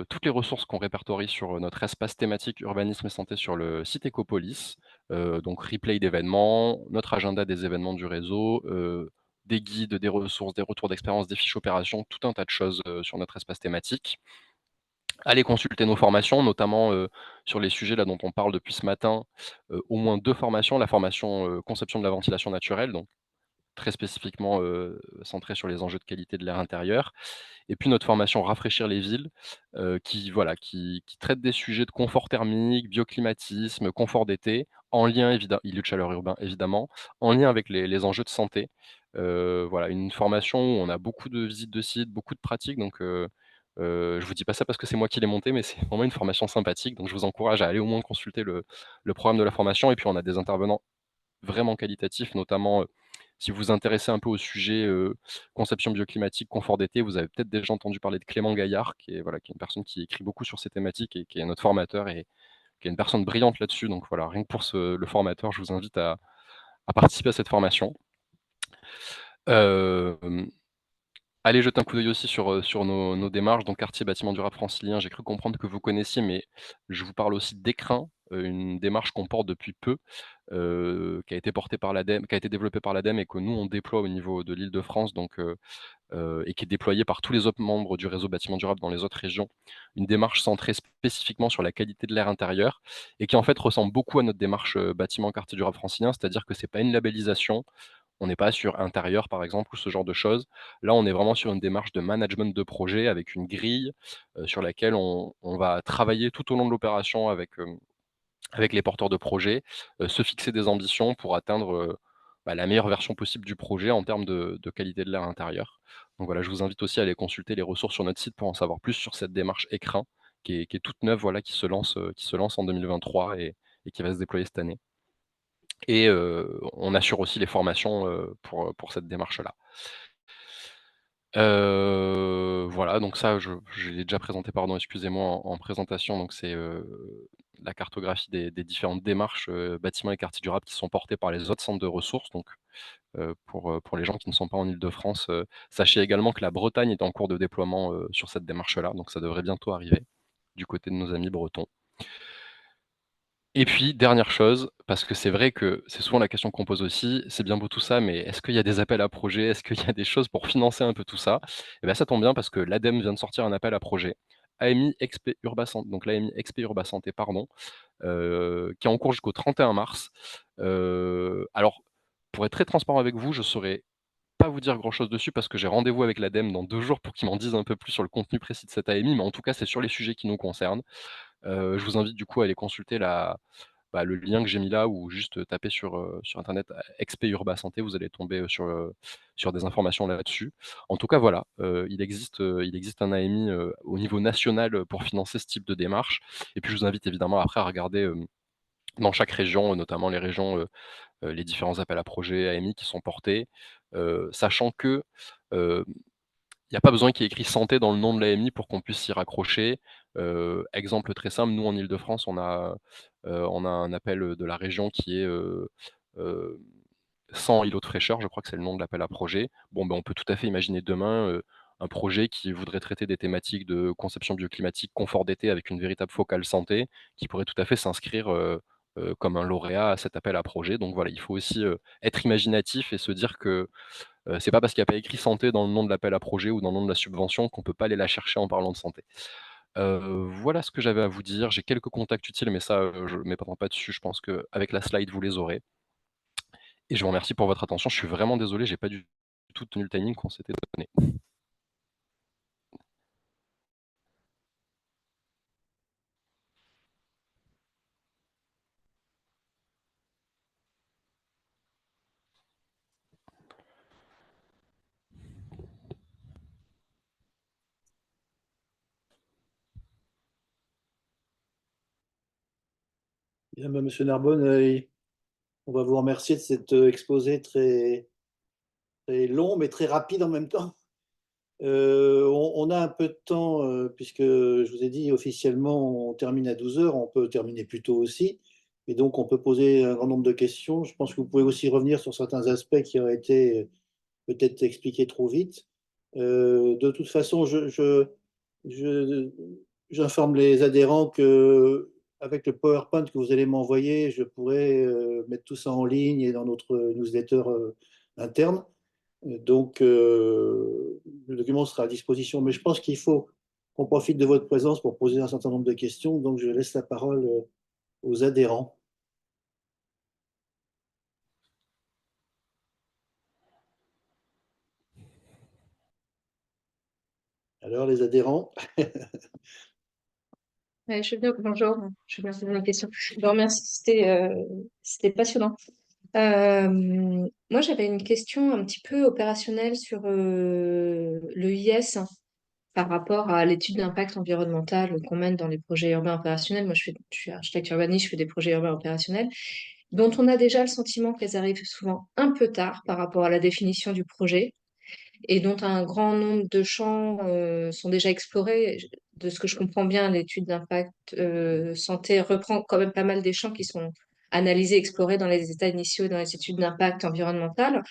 toutes les ressources qu'on répertorie sur, notre espace thématique urbanisme et santé sur le site Ecopolis. Donc replay d'événements, notre agenda des événements du réseau, des guides, des ressources, des retours d'expérience, des fiches opérations, tout un tas de choses, sur notre espace thématique. Allez consulter nos formations, notamment, sur les sujets là dont on parle depuis ce matin, au moins 2 formations. La formation, conception de la ventilation naturelle, donc très spécifiquement, centrée sur les enjeux de qualité de l'air intérieur. Et puis notre formation Rafraîchir les villes, qui traite des sujets de confort thermique, bioclimatisme, confort d'été, en lien îlot de chaleur urbain évidemment, en lien avec les enjeux de santé. Voilà, une formation où on a beaucoup de visites de sites, beaucoup de pratiques donc je vous dis pas ça parce que c'est moi qui l'ai montée, mais c'est vraiment une formation sympathique, donc je vous encourage à aller au moins consulter le programme de la formation et puis on a des intervenants vraiment qualitatifs, notamment, si vous vous intéressez un peu au sujet, conception bioclimatique, confort d'été, vous avez peut-être déjà entendu parler de Clément Gaillard, qui est voilà, qui est une personne qui écrit beaucoup sur ces thématiques et qui est notre formateur et qui est une personne brillante là-dessus. Donc voilà, rien que pour le formateur, je vous invite à participer à cette formation. Hem Allez jeter un coup d'œil aussi sur nos démarches, donc quartier bâtiment durable francilien. J'ai cru comprendre que vous connaissiez, mais je vous parle aussi d'Écrin, une démarche qu'on porte depuis peu, qui a été portée par l'ADEME, qui a été développée par l'ADEME et que nous on déploie au niveau de l'Île-de-France, donc et qui est déployée par tous les autres membres du réseau bâtiment durable dans les autres régions. Une démarche centrée spécifiquement sur la qualité de l'air intérieur et qui en fait ressemble beaucoup à notre démarche, bâtiment quartier durable francilien. C'est-à-dire que c'est pas une labellisation, on n'est pas sur intérieur, par exemple, ou ce genre de choses. Là, on est vraiment sur une démarche de management de projet avec une grille, sur laquelle on va travailler tout au long de l'opération avec les porteurs de projets, se fixer des ambitions pour atteindre, bah, la meilleure version possible du projet en termes de qualité de l'air intérieur. Donc voilà, je vous invite aussi à aller consulter les ressources sur notre site pour en savoir plus sur cette démarche Écrin qui est toute neuve, voilà, qui se lance en 2023 et qui va se déployer cette année. Et on assure aussi les formations, pour cette démarche-là. Voilà, donc ça, je l'ai déjà présenté, pardon, excusez-moi, en présentation, donc c'est, la cartographie des différentes démarches, bâtiments et quartiers durables qui sont portées par les autres centres de ressources, donc pour les gens qui ne sont pas en Île-de-France, sachez également que la Bretagne est en cours de déploiement, sur cette démarche-là, donc ça devrait bientôt arriver du côté de nos amis bretons. Et puis, dernière chose, parce que c'est vrai que c'est souvent la question qu'on pose aussi, c'est bien beau tout ça, mais est-ce qu'il y a des appels à projets? Est-ce qu'il y a des choses pour financer un peu tout ça? Et bien ça tombe bien parce que l'ADEME vient de sortir un appel à projets, AMI XP Urba Santé, donc l'AMI XP Urba Santé, pardon, qui est en cours jusqu'au 31 mars. Alors, pour être très transparent avec vous, je saurais pas vous dire grand chose dessus parce que j'ai rendez-vous avec l'ADEME dans 2 jours pour qu'ils m'en disent un peu plus sur le contenu précis de cette AMI, mais en tout cas, c'est sur les sujets qui nous concernent. Je vous invite du coup à aller consulter le lien que j'ai mis là ou juste taper sur internet XP Urba Santé, vous allez tomber sur des informations là-dessus. En tout cas, voilà, il existe un AMI, au niveau national, pour financer ce type de démarche et puis je vous invite évidemment après à regarder, dans chaque région, notamment les régions, les différents appels à projets AMI qui sont portés, sachant que, heu, il n'y a pas besoin qu'il y ait écrit santé dans le nom de l'AMI pour qu'on puisse s'y raccrocher. Exemple très simple, nous en Île-de-France, on a un appel, de la région qui est, heu, 100 îlots de fraîcheur, je crois que c'est le nom de l'appel à projet. Bon, ben, on peut tout à fait imaginer demain, un projet qui voudrait traiter des thématiques de conception bioclimatique, confort d'été avec une véritable focale santé, qui pourrait tout à fait s'inscrire, comme un lauréat à cet appel à projet. Donc voilà, il faut aussi, être imaginatif et se dire que, c'est pas parce qu'il y a pas écrit santé dans le nom de l'appel à projet ou dans le nom de la subvention qu'on peut pas aller la chercher en parlant de santé. Voilà ce que j'avais à vous dire. J'ai quelques contacts utiles, mais ça, je ne m'étendrai pas dessus. Je pense qu'avec la slide, vous les aurez et je vous remercie pour votre attention. Je suis vraiment désolé, j'ai pas du tout tenu le timing qu'on s'était donné. Bien, ben, Monsieur Narbonne, on va vous remercier de cet exposé très long, mais très rapide en même temps. On a un peu de temps, puisque je vous ai dit officiellement, on termine à 12 heures, on peut terminer plus tôt aussi. Et donc, on peut poser un grand nombre de questions. Je pense que vous pouvez aussi revenir sur certains aspects qui auraient été peut-être expliqués trop vite. De toute façon, je- j'informe les adhérents que avec le PowerPoint que vous allez m'envoyer, je pourrai mettre tout ça en ligne et dans notre newsletter interne. Donc, le document sera à disposition, mais je pense qu'il faut qu'on profite de votre présence pour poser un certain nombre de questions. Donc, je laisse la parole aux adhérents. Alors, les adhérents, Bonjour, je vous remercie de la question. Je vous remercie, c'était passionnant. Moi, j'avais une question un petit peu opérationnelle sur le IS par rapport à l'étude d'impact environnemental qu'on mène dans les projets urbains opérationnels. Moi, je suis architecte urbaniste, je fais des projets urbains opérationnels, dont on a déjà le sentiment qu'elles arrivent souvent un peu tard par rapport à la définition du projet et dont un grand nombre de champs sont déjà explorés. De ce que je comprends bien, l'étude d'impact santé reprend quand même pas mal des champs qui sont analysés, explorés dans les états initiaux et dans les études d'impact environnemental.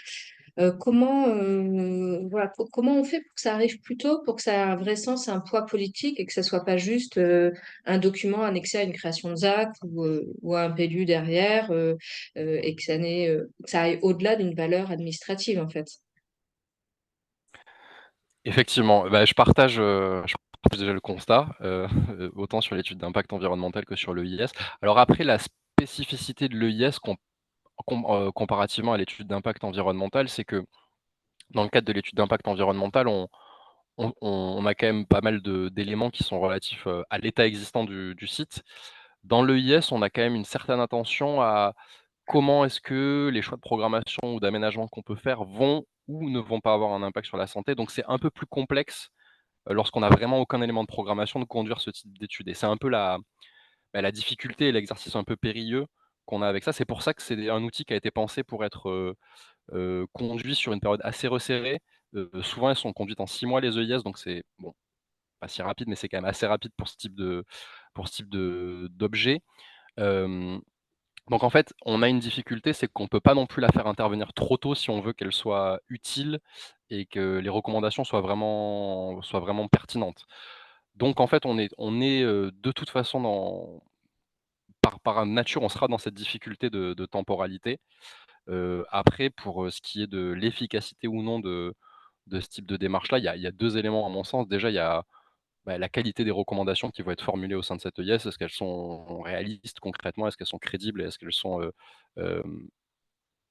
Comment on fait pour que ça arrive plus tôt, pour que ça ait un vrai sens, un poids politique et que ça soit pas juste un document annexé à une création de ZAC ou à un PLU derrière et que ça aille au-delà d'une valeur administrative en fait. Effectivement, je partage déjà le constat, autant sur l'étude d'impact environnemental que sur l'EIS. Alors après la spécificité de l'EIS comparativement à l'étude d'impact environnemental, c'est que dans le cadre de l'étude d'impact environnemental, on a quand même pas mal d'éléments qui sont relatifs, à l'état existant du site. Dans l'EIS, on a quand même une certaine attention à comment est-ce que les choix de programmation ou d'aménagement qu'on peut faire vont ou ne vont pas avoir un impact sur la santé. Donc c'est un peu plus complexe, lorsqu'on n'a vraiment aucun élément de programmation de conduire ce type d'étude et c'est un peu la difficulté et l'exercice un peu périlleux qu'on a avec ça. C'est pour ça que c'est un outil qui a été pensé pour être, conduit sur une période assez resserrée. Souvent elles sont conduites en 6 mois les EIS, donc c'est bon, pas si rapide, mais c'est quand même assez rapide pour ce type d'objet. Hem, donc en fait, on a une difficulté, c'est qu'on peut pas non plus la faire intervenir trop tôt si on veut qu'elle soit utile et que les recommandations soient vraiment pertinentes. Donc en fait, on est, de toute façon par nature, on sera dans cette difficulté de temporalité. Après pour, ce qui est de l'efficacité ou non de ce type de démarche-là, il y a 2 éléments à mon sens. Déjà, il y a, la qualité des recommandations qui vont être formulées au sein de cette EIS. Est-ce qu'elles sont réalistes concrètement? Est-ce qu'elles sont crédibles? Est-ce qu'elles sont, hem,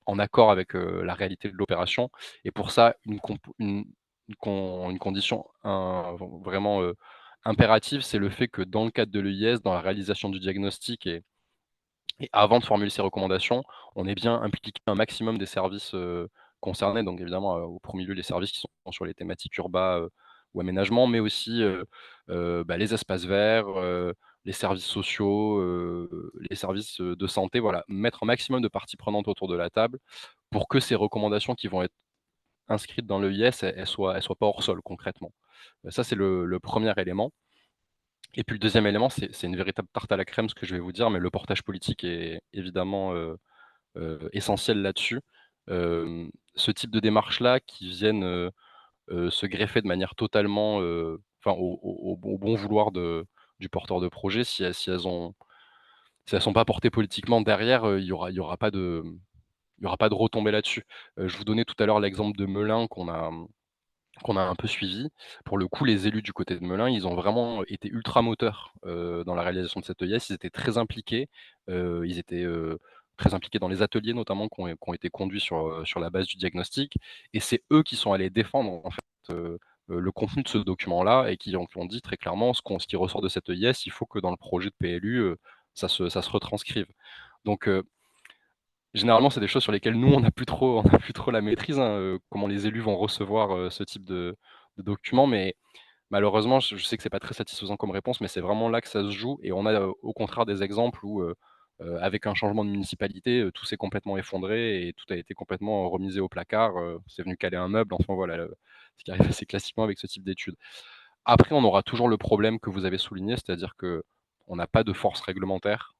en accord avec, la réalité de l'opération? Et pour ça, une condition vraiment, impérative, c'est le fait que dans le cadre de l'EIS, dans la réalisation du diagnostic Et avant de formuler ces recommandations, on est bien impliqué un maximum des services, concernés. Donc évidemment, au 1er lieu, les services qui sont sur les thématiques urbains, ou aménagement, mais aussi, les espaces verts, les services sociaux, les services, de santé, voilà. Mettre un maximum de parties prenantes autour de la table pour que ces recommandations qui vont être inscrites dans l'EIS, elles soient pas hors sol concrètement. Ça, c'est le 1er élément. Et puis le deuxième élément, c'est une véritable tarte à la crème, ce que je vais vous dire, mais le portage politique est évidemment, essentiel là-dessus. Ce type de démarches-là qui viennent, se greffer de manière totalement, enfin au bon vouloir du porteur de projet, si elles sont pas portées politiquement derrière, il y aura pas de retombées là-dessus. Je vous donnais tout à l'heure l'exemple de Melun qu'on a un peu suivi. Pour le coup, les élus du côté de Melun, ils ont vraiment été ultra moteurs, dans la réalisation de cette EIS. Ils étaient très impliqués, ils étaient, très impliqués dans les ateliers notamment qui ont été conduits sur la base du diagnostic, et c'est eux qui sont allés défendre en fait, le contenu de ce document-là et qui ont dit très clairement: «Ce qui ressort de cette EIS, il faut que dans le projet de PLU, ça se retranscrive». Donc généralement, c'est des choses sur lesquelles nous, on n'a plus trop la maîtrise, hein, comment les élus vont recevoir, ce type de document, mais malheureusement, je sais que c'est pas très satisfaisant comme réponse, mais c'est vraiment là que ça se joue, et on a, au contraire des exemples où, avec un changement de municipalité, tout s'est complètement effondré et tout a été complètement remisé au placard, c'est venu caler un meuble, enfin voilà, ce qui arrive assez classiquement avec ce type d'études. Après, on aura toujours le problème que vous avez souligné, c'est-à-dire qu'on n'a pas de force réglementaire,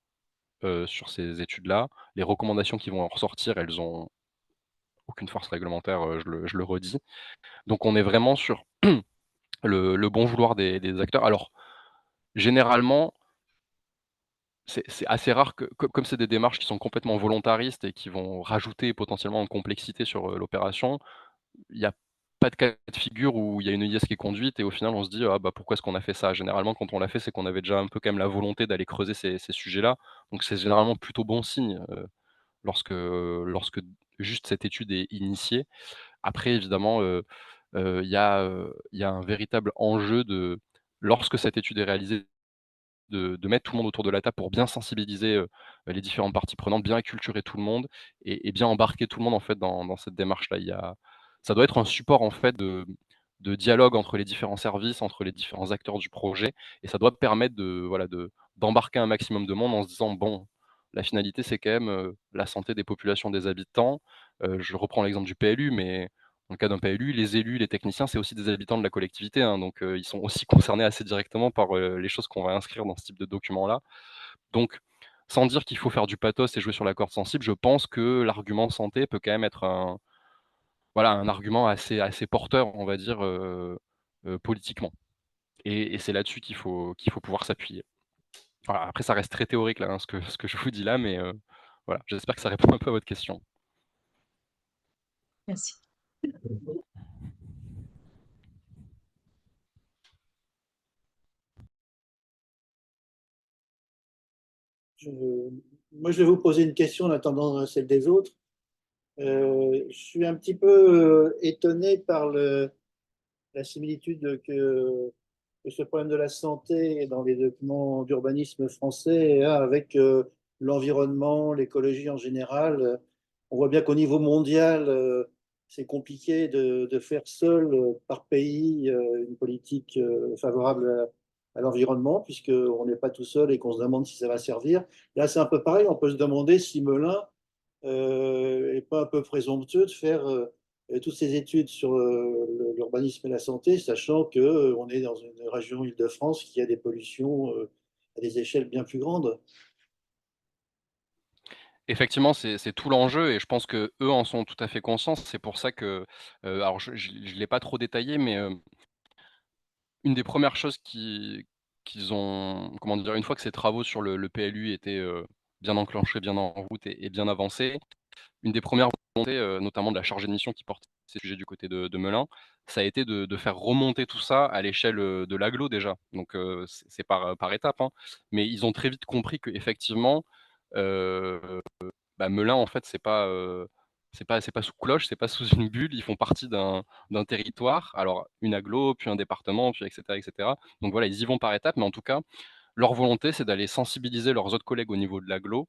sur ces études-là. Les recommandations qui vont en ressortir, elles ont aucune force réglementaire, je le redis. Donc on est vraiment sur le bon vouloir des acteurs. Alors généralement, c'est assez rare que comme c'est des démarches qui sont complètement volontaristes et qui vont rajouter potentiellement en complexité sur, l'opération, il y a pas de cas de figure où il y a une EIS qui est conduite et au final on se dit: «Ah bah, pourquoi est-ce qu'on a fait ça?» Généralement quand on l'a fait, c'est qu'on avait déjà un peu quand même la volonté d'aller creuser ces sujets-là. Donc c'est généralement plutôt bon signe, lorsque juste cette étude est initiée. Après évidemment, il y a un véritable enjeu lorsque cette étude est réalisée, de mettre tout le monde autour de la table pour bien sensibiliser, les différentes parties prenantes, bien acculturer tout le monde et bien embarquer tout le monde en fait dans cette démarche-là. Ça doit être un support en fait de dialogue entre les différents services, entre les différents acteurs du projet, et ça doit permettre voilà, d'embarquer un maximum de monde en se disant: «Bon, la finalité c'est quand même, la santé des populations, des habitants». Je reprends l'exemple du PLU, mais dans le cas d'un PLU, les élus, les techniciens, c'est aussi des habitants de la collectivité, hein, donc ils sont aussi concernés assez directement par, les choses qu'on va inscrire dans ce type de document-là. Donc sans dire qu'il faut faire du pathos et jouer sur la corde sensible, je pense que l'argument santé peut quand même être un argument assez porteur, on va dire, politiquement, et c'est là-dessus qu'il faut pouvoir s'appuyer. Voilà, après ça reste très théorique là, hein, ce que je vous dis là, mais voilà, j'espère que ça répond un peu à votre question. Merci. Je- Moi, je vais vous poser une question en attendant celle des autres. Je suis un petit peu étonné par la similitude que ce problème de la santé dans les documents d'urbanisme français a avec l'environnement, l'écologie en général. On voit bien qu'au niveau mondial, c'est compliqué de faire seul, par pays, une politique favorable à l'environnement, puisqu'on n'est pas tout seul et qu'on se demande si ça va servir. Là, c'est un peu pareil, on peut se demander si Melun n'est pas un peu présomptueux de faire toutes ces études sur l'urbanisme et la santé, sachant qu'on est dans une région Île-de-France qui a des pollutions à des échelles bien plus grandes. Effectivement, c'est tout l'enjeu et je pense qu'eux en sont tout à fait conscients. C'est pour ça que, alors je l'ai pas trop détaillé, mais, une des premières choses qu'ils ont, comment dire? Une fois que ces travaux sur le PLU étaient, bien enclenchés, bien en route et bien avancés, une des premières volontés, notamment de la chargée de mission qui portait ces sujets du côté de Melun, ça a été de faire remonter tout ça à l'échelle, de l'agglo déjà. Donc, c'est par étapes, hein. Mais ils ont très vite compris qu'effectivement, heu Melun, en fait, c'est pas sous cloche, c'est pas sous une bulle. Ils font partie d'un territoire, alors une agglo, puis un département, puis et cetera et cetera. Donc voilà, ils y vont par étapes, mais en tout cas, leur volonté, c'est d'aller sensibiliser leurs autres collègues au niveau de l'agglo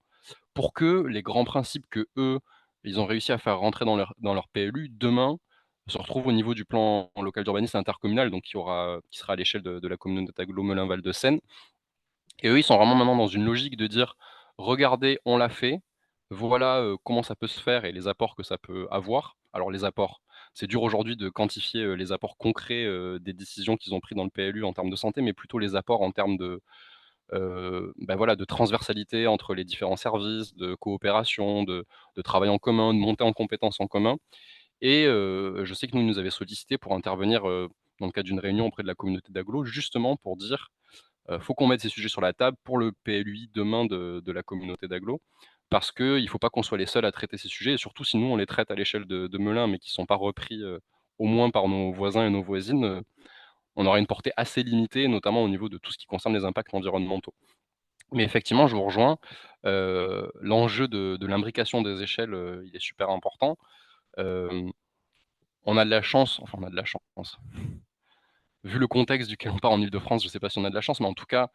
pour que les grands principes que eux ils ont réussi à faire rentrer dans leur PLU, demain, se retrouvent au niveau du plan local d'urbanisme intercommunal, donc qui sera à l'échelle de la communauté d'agglo Melun-Val de Seine. Et eux, ils sont vraiment maintenant dans une logique de dire: «Regardez, on l'a fait, voilà, comment ça peut se faire et les apports que ça peut avoir». Alors les apports, c'est dur aujourd'hui de quantifier, les apports concrets, des décisions qu'ils ont pris dans le PLU en termes de santé, mais plutôt les apports en termes de, bah, voilà, de transversalité entre les différents services, de coopération, de travail en commun, de montée en compétences en commun. Et je sais que nous, ils nous avaient sollicités pour intervenir, dans le cadre d'une réunion auprès de la communauté d'agglo, justement pour dire: faut qu'on mette ces sujets sur la table pour le PLUI demain de la communauté d'agglo. Parce qu'il ne faut pas qu'on soit les seuls à traiter ces sujets et surtout si nous on les traite à l'échelle de Melun, mais qui ne sont pas repris, au moins par nos voisins et nos voisines, on aura une portée assez limitée, notamment au niveau de tout ce qui concerne les impacts environnementaux. Mais effectivement, je vous rejoins, l'enjeu de l'imbrication des échelles, il est super important. Hem, on a de la chance, enfin on a de la chance, vu le contexte duquel on part en Île-de-France, je ne sais pas si on a de la chance, mais en tout cas,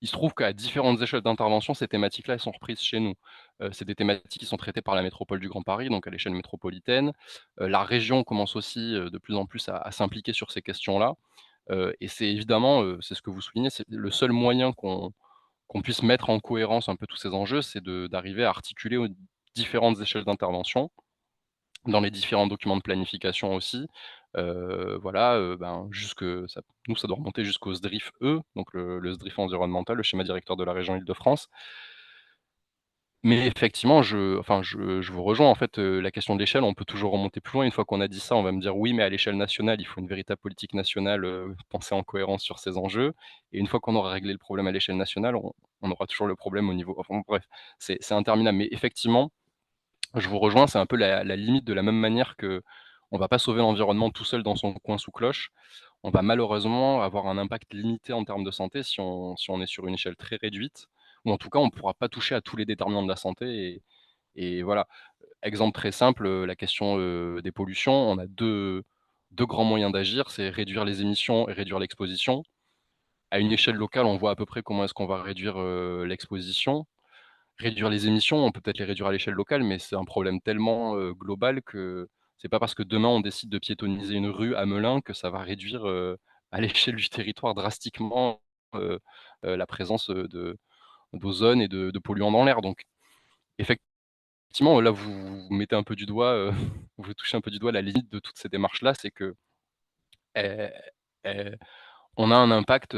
il se trouve qu'à différentes échelles d'intervention, ces thématiques-là, elles sont reprises chez nous. C'est des thématiques qui sont traitées par la métropole du Grand Paris, donc à l'échelle métropolitaine. La région commence aussi, de plus en plus à s'impliquer sur ces questions-là, et c'est évidemment, c'est ce que vous soulignez, c'est le seul moyen qu'on puisse mettre en cohérence un peu tous ces enjeux, c'est d'arriver à articuler aux différentes échelles d'intervention dans les différents documents de planification aussi, voilà, ben, jusque ça nous, ça doit remonter jusqu'au SDRIF E, donc le SDRIF environnemental, le schéma directeur de la région Île-de-France. Mais effectivement, je vous rejoins, en fait, la question de l'échelle, on peut toujours remonter plus loin. Une fois qu'on a dit ça, on va me dire: «Oui, mais à l'échelle nationale, il faut une véritable politique nationale, pensée en cohérence sur ces enjeux» et une fois qu'on aura réglé le problème à l'échelle nationale, on aura toujours le problème au niveau enfin bref, c'est interminable. Mais effectivement, je vous rejoins, c'est un peu la limite de la même manière qu'on va pas sauver l'environnement tout seul dans son coin sous cloche. On va malheureusement avoir un impact limité en termes de santé si on est sur une échelle très réduite ou en tout cas on ne pourra pas toucher à tous les déterminants de la santé et voilà. Exemple très simple, la question, des pollutions, on a deux grands moyens d'agir, c'est réduire les émissions et réduire l'exposition. À une échelle locale, on voit à peu près comment est-ce qu'on va réduire, l'exposition. Réduire les émissions, on peut peut-être les réduire à l'échelle locale, mais c'est un problème tellement, global que c'est pas parce que demain on décide de piétonniser une rue à Melun que ça va réduire, à l'échelle du territoire drastiquement, heu la présence, de d'ozone et de polluants dans l'air. Donc effectivement, là vous mettez un peu du doigt, vous touchez un peu du doigt la limite de toutes ces démarches-là, c'est que, eh eh, on a un impact,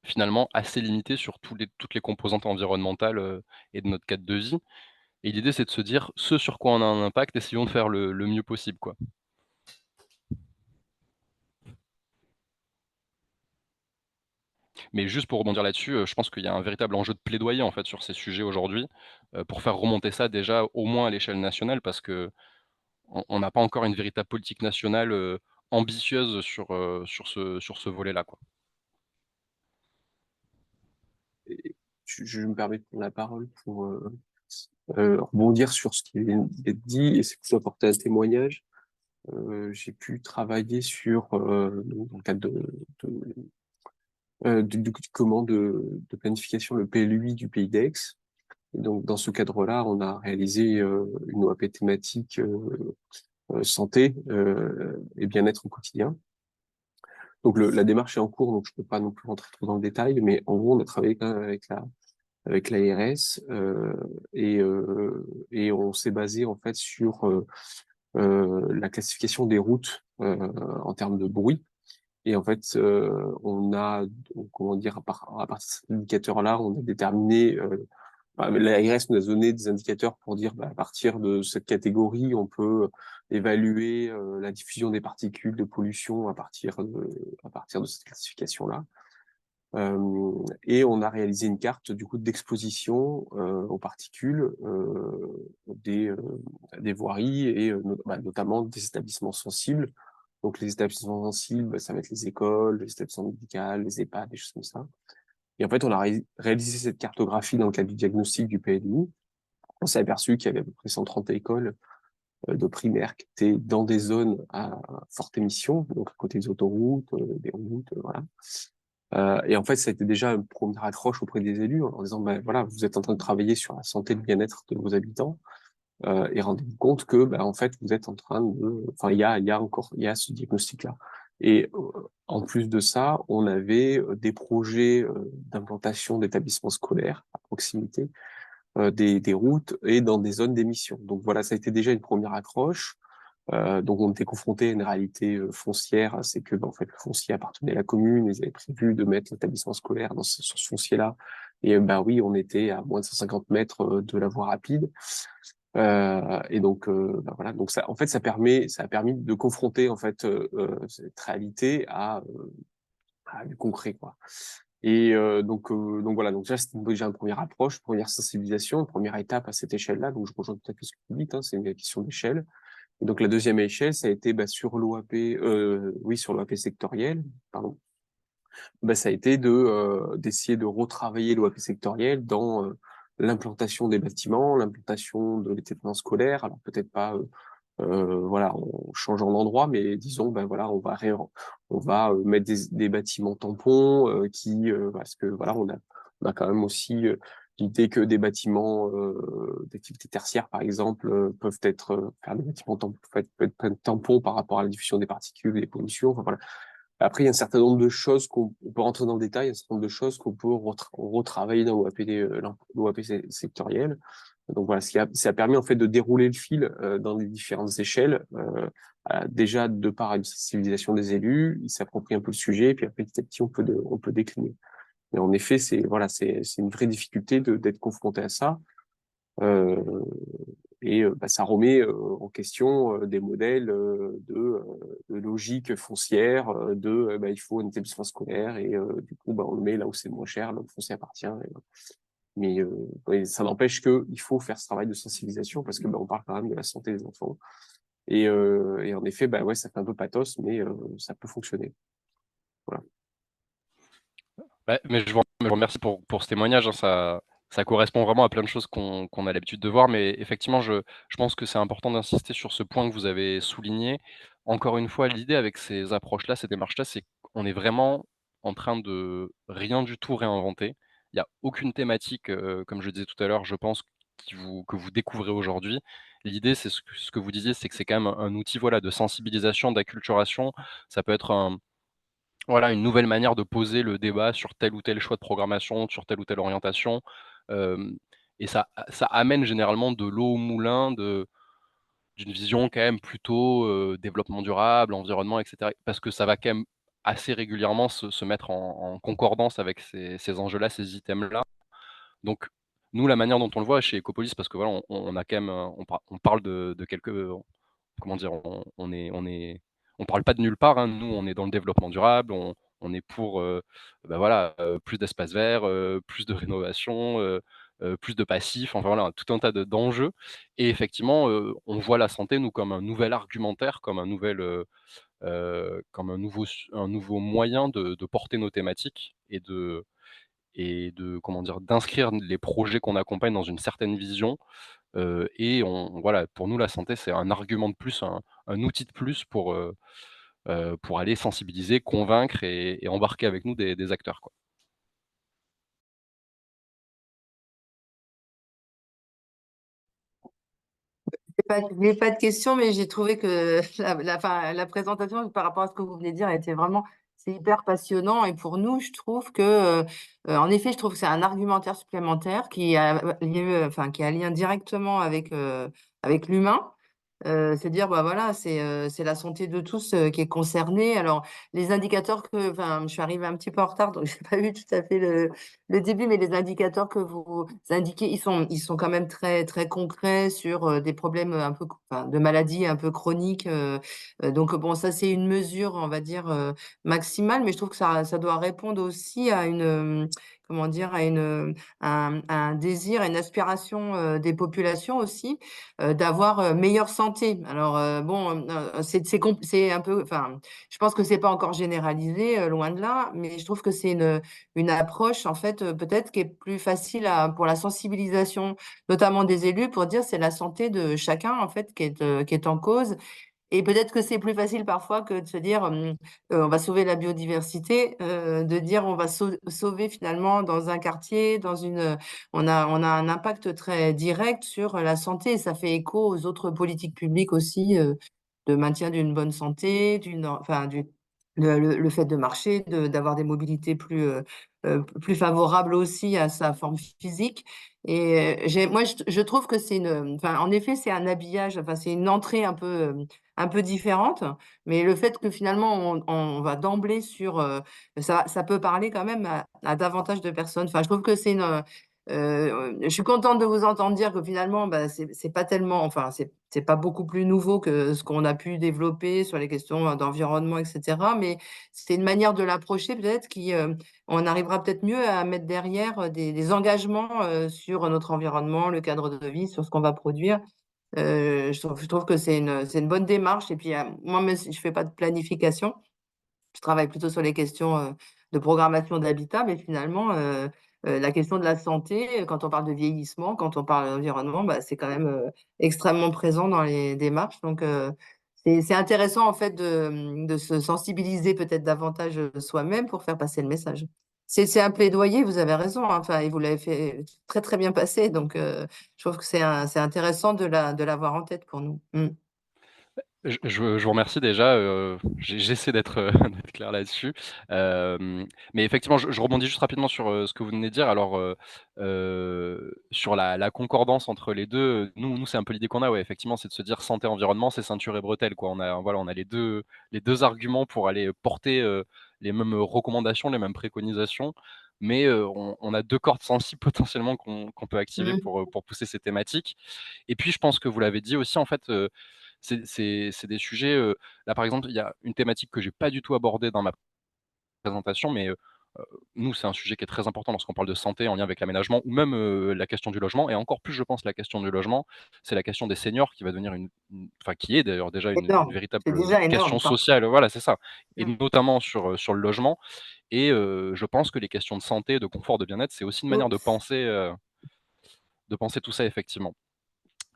finalement assez limité sur toutes les composantes environnementales, et de notre cadre de vie. Et l'idée, c'est de se dire: «Ce sur quoi on a un impact, essayons de faire le mieux possible, quoi». Mais juste pour rebondir là-dessus, je pense qu'il y a un véritable enjeu de plaidoyer, en fait, sur ces sujets aujourd'hui, pour faire remonter ça déjà au moins à l'échelle nationale parce qu'on n'a pas encore une véritable politique nationale, ambitieuse sur ce volet-là, quoi. Et je me permets de prendre la parole pour rebondir sur ce qui vient d'être dit et c'est plutôt apporter un témoignage. J'ai pu travailler sur, donc dans le cadre du document de planification, le PLUI du Pays d'Aix. Et donc dans ce cadre-là, on a réalisé une OAP thématique santé et bien-être au quotidien. Donc la démarche est en cours, donc je peux pas non plus rentrer trop dans le détail, mais en gros, on a travaillé quand même avec l'ARS et on s'est basé en fait sur la classification des routes en termes de bruit. Et en fait, on a, comment dire, à partir de cet indicateur-là, on a déterminé, l'ARS nous a donné des indicateurs pour dire, à partir de cette catégorie, on peut évaluer la diffusion des particules de pollution à partir de cette classification-là. Et on a réalisé une carte du coup d'exposition aux particules des voiries et notamment des établissements sensibles. Donc les établissements sensibles, ça va être les écoles, les établissements médicaux, les EHPAD, des choses comme ça. Et en fait, on a réalisé cette cartographie dans le cadre du diagnostic du PLU. On s'est aperçu qu'il y avait à peu près 130 écoles de primaire qui étaient dans des zones à forte émission, donc à côté des autoroutes, des routes, voilà. Et en fait, ça a été déjà une première accroche auprès des élus en disant, ben voilà, vous êtes en train de travailler sur la santé et le bien-être de vos habitants, et rendez-vous compte que, ben, en fait, vous êtes en train de, enfin, il y a ce diagnostic-là. Et en plus de ça, on avait des projets d'implantation d'établissements scolaires à proximité des routes et dans des zones d'émission. Donc voilà, ça a été déjà une première accroche. Donc on était confronté à une réalité foncière, c'est que en fait le foncier appartenait à la commune, ils avaient prévu de mettre l'établissement scolaire sur ce foncier-là. Et ben oui, on était à moins de 150 mètres de la voie rapide. Et donc ben voilà, donc ça, en fait, ça a permis de confronter en fait cette réalité à du concret, quoi. Et donc voilà, donc déjà c'était déjà une première approche, première sensibilisation, première étape à cette échelle-là. Donc je rejoins tout à fait ce que vous dites, hein, c'est une question d'échelle. Et donc la deuxième échelle, ça a été bah, sur l'OAP, oui sur l'OAP sectoriel, pardon. Bah, ça a été d'essayer de retravailler l'OAP sectoriel dans l'implantation des bâtiments, l'implantation de l'équipement scolaire. Alors peut-être pas voilà, en changeant d'endroit, mais disons, ben voilà, on va mettre des bâtiments tampons parce que voilà, on a quand même aussi l'idée que des bâtiments d'activité tertiaire, par exemple, peuvent être faire des bâtiments tampons, peut être tampons par rapport à la diffusion des particules, des pollutions. Enfin voilà. Après, il y a un certain nombre de choses on peut rentrer dans le détail, un certain nombre de choses qu'on peut retravailler dans l'OAP sectoriel. Donc voilà, ça a permis en fait de dérouler le fil dans les différentes échelles. Déjà de par une sensibilisation des élus, ils s'approprient un peu le sujet, et puis après, petit à petit on peut décliner. Mais en effet, c'est une vraie difficulté d'être confronté à ça. Euh, et bah, ça remet en question des modèles de logique foncière, bah, il faut un établissement scolaire et du coup bah, on le met là où c'est le moins cher, là où le foncier appartient. Mais ouais, ça n'empêche qu'il faut faire ce travail de sensibilisation parce que bah, on parle quand même de la santé des enfants. Et en effet, bah, ouais, ça fait un peu pathos, mais ça peut fonctionner. Voilà. Ouais, mais je vous remercie pour ce témoignage, hein, ça correspond vraiment à plein de choses qu'on a l'habitude de voir, mais effectivement, je pense que c'est important d'insister sur ce point que vous avez souligné. Encore une fois, l'idée avec ces approches-là, ces démarches-là, c'est qu'on est vraiment en train de rien du tout réinventer. Il y a aucune thématique, comme je disais tout à l'heure, je pense, que vous découvrez aujourd'hui. L'idée, c'est ce que vous disiez, c'est que c'est quand même un outil, voilà, de sensibilisation, d'acculturation. Ça peut être voilà, une nouvelle manière de poser le débat sur tel ou tel choix de programmation, sur telle ou telle orientation, hem et ça amène généralement de l'eau au moulin d'une vision quand même plutôt, développement durable, environnement et cetera. Parce que ça va quand même assez régulièrement se mettre en concordance avec ces enjeux-là, ces items-là. Donc nous, la manière dont on le voit chez Ecopolis, parce que voilà, on a quand même, on parle de quelques, comment dire? On parle pas de nulle part, hein. Nous, on est dans le développement durable, on est pour, bah, voilà, plus d'espaces verts, plus de rénovation, plus de passifs, enfin voilà, tout un tas d'enjeux et effectivement, on voit la santé, nous, comme un nouvel argumentaire, comme un nouveau moyen de porter nos thématiques et de comment dire? D'inscrire les projets qu'on accompagne dans une certaine vision, et on voilà, pour nous, la santé, c'est un argument de plus, un outil de plus pour aller sensibiliser, convaincre et embarquer avec nous des acteurs, quoi. J'ai pas de questions, mais j'ai trouvé que enfin, la présentation par rapport à ce que vous venez de dire était vraiment, c'est hyper passionnant. Et pour nous, je trouve que, en effet, je trouve que c'est un argumentaire supplémentaire qui a lieu, enfin, qui a un lien directement avec l'humain. C'est dire, bah, voilà, c'est la santé de tous, qui est concernée. Alors les indicateurs enfin, je suis arrivée un petit peu en retard, donc j'ai pas eu tout à fait le début, mais les indicateurs que vous indiquez, ils sont quand même très, très concrets sur, des problèmes, un peu enfin, de maladies un peu chroniques, donc bon, ça, c'est une mesure, on va dire, maximale, mais je trouve que ça doit répondre aussi à une, comment dire? À un désir, à une aspiration, des populations aussi, d'avoir, meilleure santé. Alors, bon, c'est un peu enfin, je pense que c'est pas encore généralisé, loin de là, mais je trouve que c'est une approche, en fait, peut-être qui est plus facile pour la sensibilisation, notamment des élus, pour dire: «C'est la santé de chacun, en fait, qui est en cause» Et peut-être que c'est plus facile parfois que de se dire, on va sauver la biodiversité, de dire on va sauver finalement dans un quartier, on a un impact très direct sur la santé. Ça fait écho aux autres politiques publiques aussi, de maintien d'une bonne santé, enfin le fait de marcher, d'avoir des mobilités plus favorables aussi à sa forme physique. Et moi je trouve que enfin en effet c'est un habillage, enfin c'est une entrée un peu différente, mais le fait que finalement on va d'emblée sur, ça peut parler quand même à davantage de personnes. Enfin, je trouve que je suis contente de vous entendre dire que finalement, bah, c'est pas tellement, enfin, c'est pas beaucoup plus nouveau que ce qu'on a pu développer sur les questions, d'environnement et cetera, mais c'est une manière de l'approcher peut-être on arrivera peut-être mieux à mettre derrière, des engagements, sur notre environnement, le cadre de vie, sur ce qu'on va produire. Je trouve que c'est une bonne démarche et puis, moi, même si je fais pas de planification, je travaille plutôt sur les questions, de programmation d'habitat, mais finalement, la question de la santé, quand on parle de vieillissement, quand on parle d'environnement, bah, c'est quand même, extrêmement présent dans les démarches. Donc, c'est intéressant en fait de se sensibiliser peut-être davantage, soi-même pour faire passer le message. C'est un plaidoyer, vous avez raison, hein, enfin et vous l'avez fait très, très bien passer donc, je trouve que c'est intéressant de l'avoir en tête pour nous. Mmh. Je vous remercie déjà, j'essaie d'être, d'être clair là-dessus. Mais effectivement, je rebondis juste rapidement sur, ce que vous venez de dire. Alors, sur la concordance entre les 2, nous, c'est un peu l'idée qu'on a, ouais, effectivement, c'est de se dire: «Santé, environnement, c'est ceinture et bretelles», quoi. On a les deux arguments pour aller porter, les mêmes recommandations, les mêmes préconisations, mais, on a 2 cordes sensibles potentiellement qu'on peut activer Mmh. pour pousser ces thématiques. Et puis je pense que vous l'avez dit aussi, en fait, c'est des sujets, là, par exemple, il y a une thématique que j'ai pas du tout abordée dans ma présentation, mais, nous, c'est un sujet qui est très important lorsqu'on parle de santé en lien avec l'aménagement ou même, la question du logement et encore plus, je pense, la question du logement, c'est la question des seniors qui va devenir enfin, qui est d'ailleurs déjà une Énorme, c'est véritable, déjà énorme, question enfin, sociale, voilà, c'est ça et mmh. notamment sur le logement et je pense que les questions de santé, de confort, de bien-être, c'est aussi une manière Oups. de penser tout ça effectivement.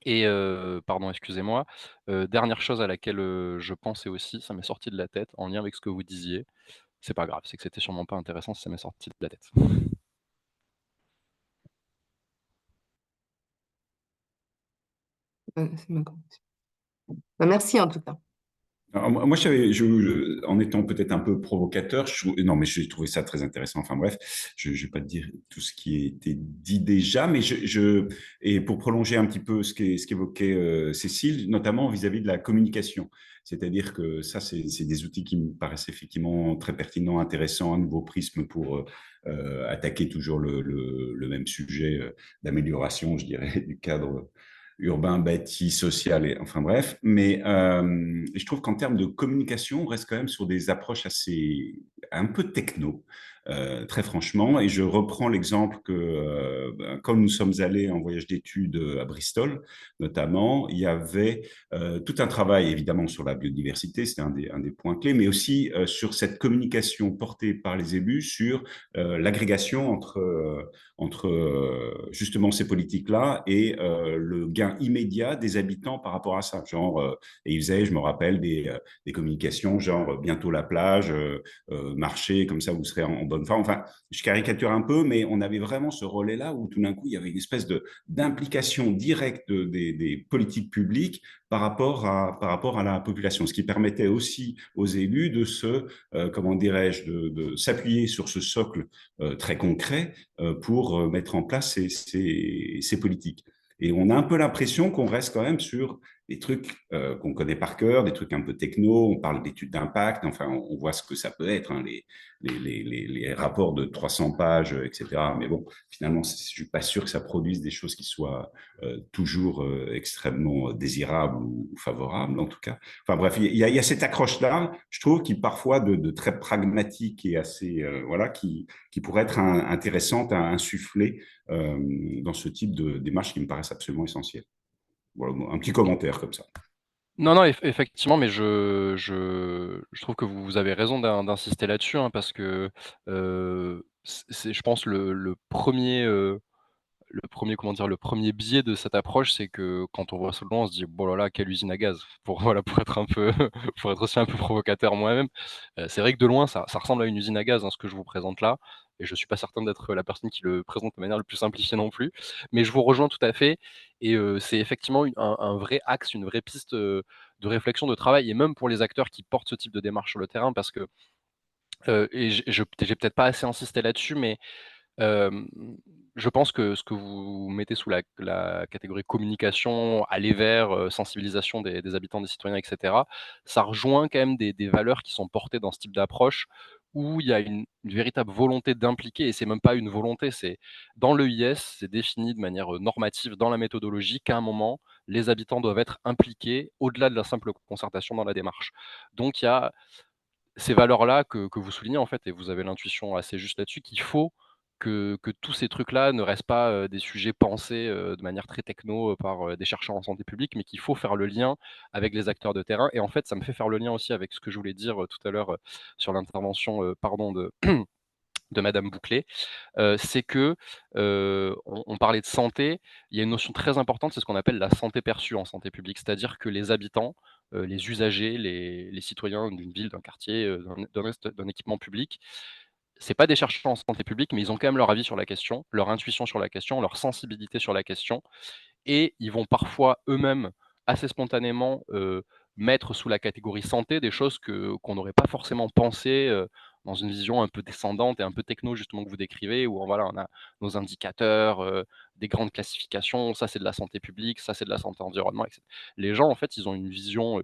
Et pardon, excusez-moi, dernière chose à laquelle, je pensais aussi, ça m'est sorti de la tête en lien avec ce que vous disiez. C'est pas grave, c'est que c'était sûrement pas intéressant si ça m'est sorti de la tête. C'est ma conviction. Bah, merci en tout cas. Alors, moi, en étant peut-être un peu provocateur, non, mais j'ai trouvé ça très intéressant. Enfin bref, je ne vais pas te dire tout ce qui a été dit déjà, mais et pour prolonger un petit peu ce qu'évoquait Cécile, notamment vis-à-vis de la communication. C'est-à-dire que ça, c'est des outils qui me paraissent effectivement très pertinents, intéressants, un nouveau prisme pour attaquer toujours le même sujet d'amélioration, je dirais, du cadre urbain, bâti, social, et enfin bref. Mais je trouve qu'en termes de communication, on reste quand même sur des approches un peu techno, très franchement. Et je reprends l'exemple que, quand nous sommes allés en voyage d'études à Bristol, notamment, il y avait tout un travail évidemment sur la biodiversité, c'était un des points clés, mais aussi sur cette communication portée par les élus sur l'agrégation entre justement ces politiques-là et le gain immédiat des habitants par rapport à ça. Genre, et ils faisaient, je me rappelle, des communications, genre bientôt la plage, marcher, comme ça vous serez en bonne forme. Enfin, je caricature un peu, mais on avait vraiment ce relais-là où tout d'un coup, il y avait une espèce d'implication directe des politiques publiques par rapport à la population, ce qui permettait aussi aux élus comment dirais-je, de s'appuyer sur ce socle très concret pour mettre en place ces politiques. Et on a un peu l'impression qu'on reste quand même sur des trucs qu'on connaît par cœur, des trucs un peu techno, on parle d'études d'impact, enfin on voit ce que ça peut être, hein, les rapports de 300 pages, etc. Mais bon, finalement, je ne suis pas sûr que ça produise des choses qui soient toujours extrêmement désirables ou favorables, en tout cas. Enfin bref, il y a cette accroche-là, je trouve, qui parfois de très pragmatique et assez, voilà, qui pourrait être intéressante à insuffler dans ce type de démarche qui me paraissent absolument essentielles. Voilà, un petit commentaire comme ça. Non, non, effectivement, mais je trouve que vous avez raison d'insister là-dessus, hein, parce que, c'est je pense le 1er, le premier biais de cette approche, c'est que quand on voit ce loin, on se dit: «Bon là là, quelle usine à gaz!» pour voilà, pour être un peu pour être aussi un peu provocateur moi-même. C'est vrai que de loin, ça ressemble à une usine à gaz, hein, ce que je vous présente là, et je suis pas certain d'être la personne qui le présente de manière le plus simplifiée non plus. Mais je vous rejoins tout à fait, et c'est effectivement un vrai axe, une vraie piste, de réflexion, de travail, et même pour les acteurs qui portent ce type de démarche sur le terrain, parce que, et j'ai peut-être pas assez insisté là-dessus, mais Hem, je pense que ce que vous mettez sous la catégorie communication, aller vers, sensibilisation des habitants, des citoyens, et cetera, ça rejoint quand même des valeurs qui sont portées dans ce type d'approche, où il y a une véritable volonté d'impliquer, et c'est même pas une volonté, c'est dans l'EIS, c'est défini de manière, normative dans la méthodologie qu'à un moment, les habitants doivent être impliqués au-delà de la simple concertation dans la démarche. Donc il y a ces valeurs-là que vous soulignez, en fait, et vous avez l'intuition assez juste là-dessus, qu'il faut que tous ces trucs-là ne restent pas, des sujets pensés, de manière très techno, par, des chercheurs en santé publique, mais qu'il faut faire le lien avec les acteurs de terrain. Et en fait, ça me fait faire le lien aussi avec ce que je voulais dire, tout à l'heure, sur l'intervention, pardon, de madame Bouclé. C'est que, on parlait de santé, il y a une notion très importante, c'est ce qu'on appelle la santé perçue en santé publique. C'est-à-dire que les habitants, les usagers, les citoyens d'une ville, d'un quartier, d'un équipement public, c'est pas des chercheurs en santé publique, mais ils ont quand même leur avis sur la question, leur intuition sur la question, leur sensibilité sur la question, et ils vont parfois eux-mêmes, assez spontanément, mettre sous la catégorie santé des choses qu'on n'aurait pas forcément pensé, dans une vision un peu descendante et un peu techno, justement, que vous décrivez, où voilà, on a nos indicateurs, des grandes classifications, ça c'est de la santé publique, ça c'est de la santé environnement, et cetera. Les gens, en fait, ils ont une vision,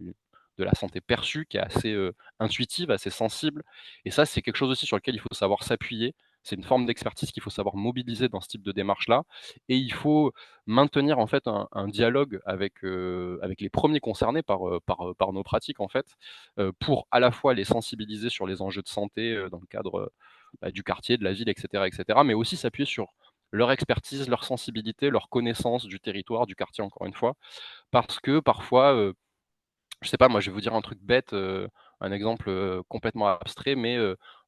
de la santé perçue qui est assez, intuitive, assez sensible, et ça, c'est quelque chose aussi sur lequel il faut savoir s'appuyer. C'est une forme d'expertise qu'il faut savoir mobiliser dans ce type de démarche-là, et il faut maintenir en fait un dialogue avec les premiers concernés par nos pratiques en fait, pour à la fois les sensibiliser sur les enjeux de santé, dans le cadre, bah, du quartier, de la ville, et cetera, mais aussi s'appuyer sur leur expertise, leur sensibilité, leur connaissance du territoire, du quartier, encore une fois. Parce que parfois, je sais pas, moi, je vais vous dire un truc bête, un exemple, complètement abstrait, mais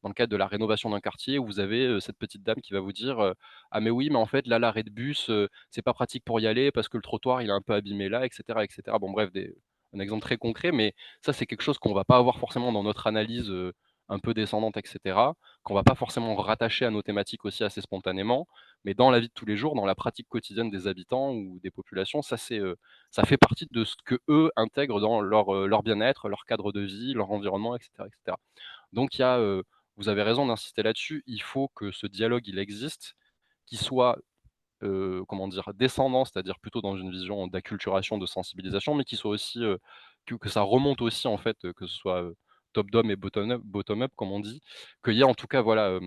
dans le cadre de la rénovation d'un quartier, où vous avez, cette petite dame qui va vous dire, «Ah mais oui, mais en fait, là, l'arrêt de bus, c'est pas pratique pour y aller parce que le trottoir, il est un peu abîmé là», et cetera, et cetera. Bon bref, un exemple très concret, mais ça, c'est quelque chose qu'on va pas avoir forcément dans notre analyse, un peu descendante, et cetera, qu'on va pas forcément rattacher à nos thématiques aussi assez spontanément. Mais dans la vie de tous les jours, dans la pratique quotidienne des habitants ou des populations, ça fait partie de ce qu'eux intègrent dans leur bien-être, leur cadre de vie, leur environnement, et cetera, et cetera. Donc il y a, vous avez raison d'insister là-dessus, il faut que ce dialogue, il existe, qu'il soit, comment dire? Descendant, c'est-à-dire plutôt dans une vision d'acculturation, de sensibilisation, mais qu'il soit aussi, que ça remonte aussi en fait, que ce soit, top down et bottom up comme on dit, qu'il y ait en tout cas voilà,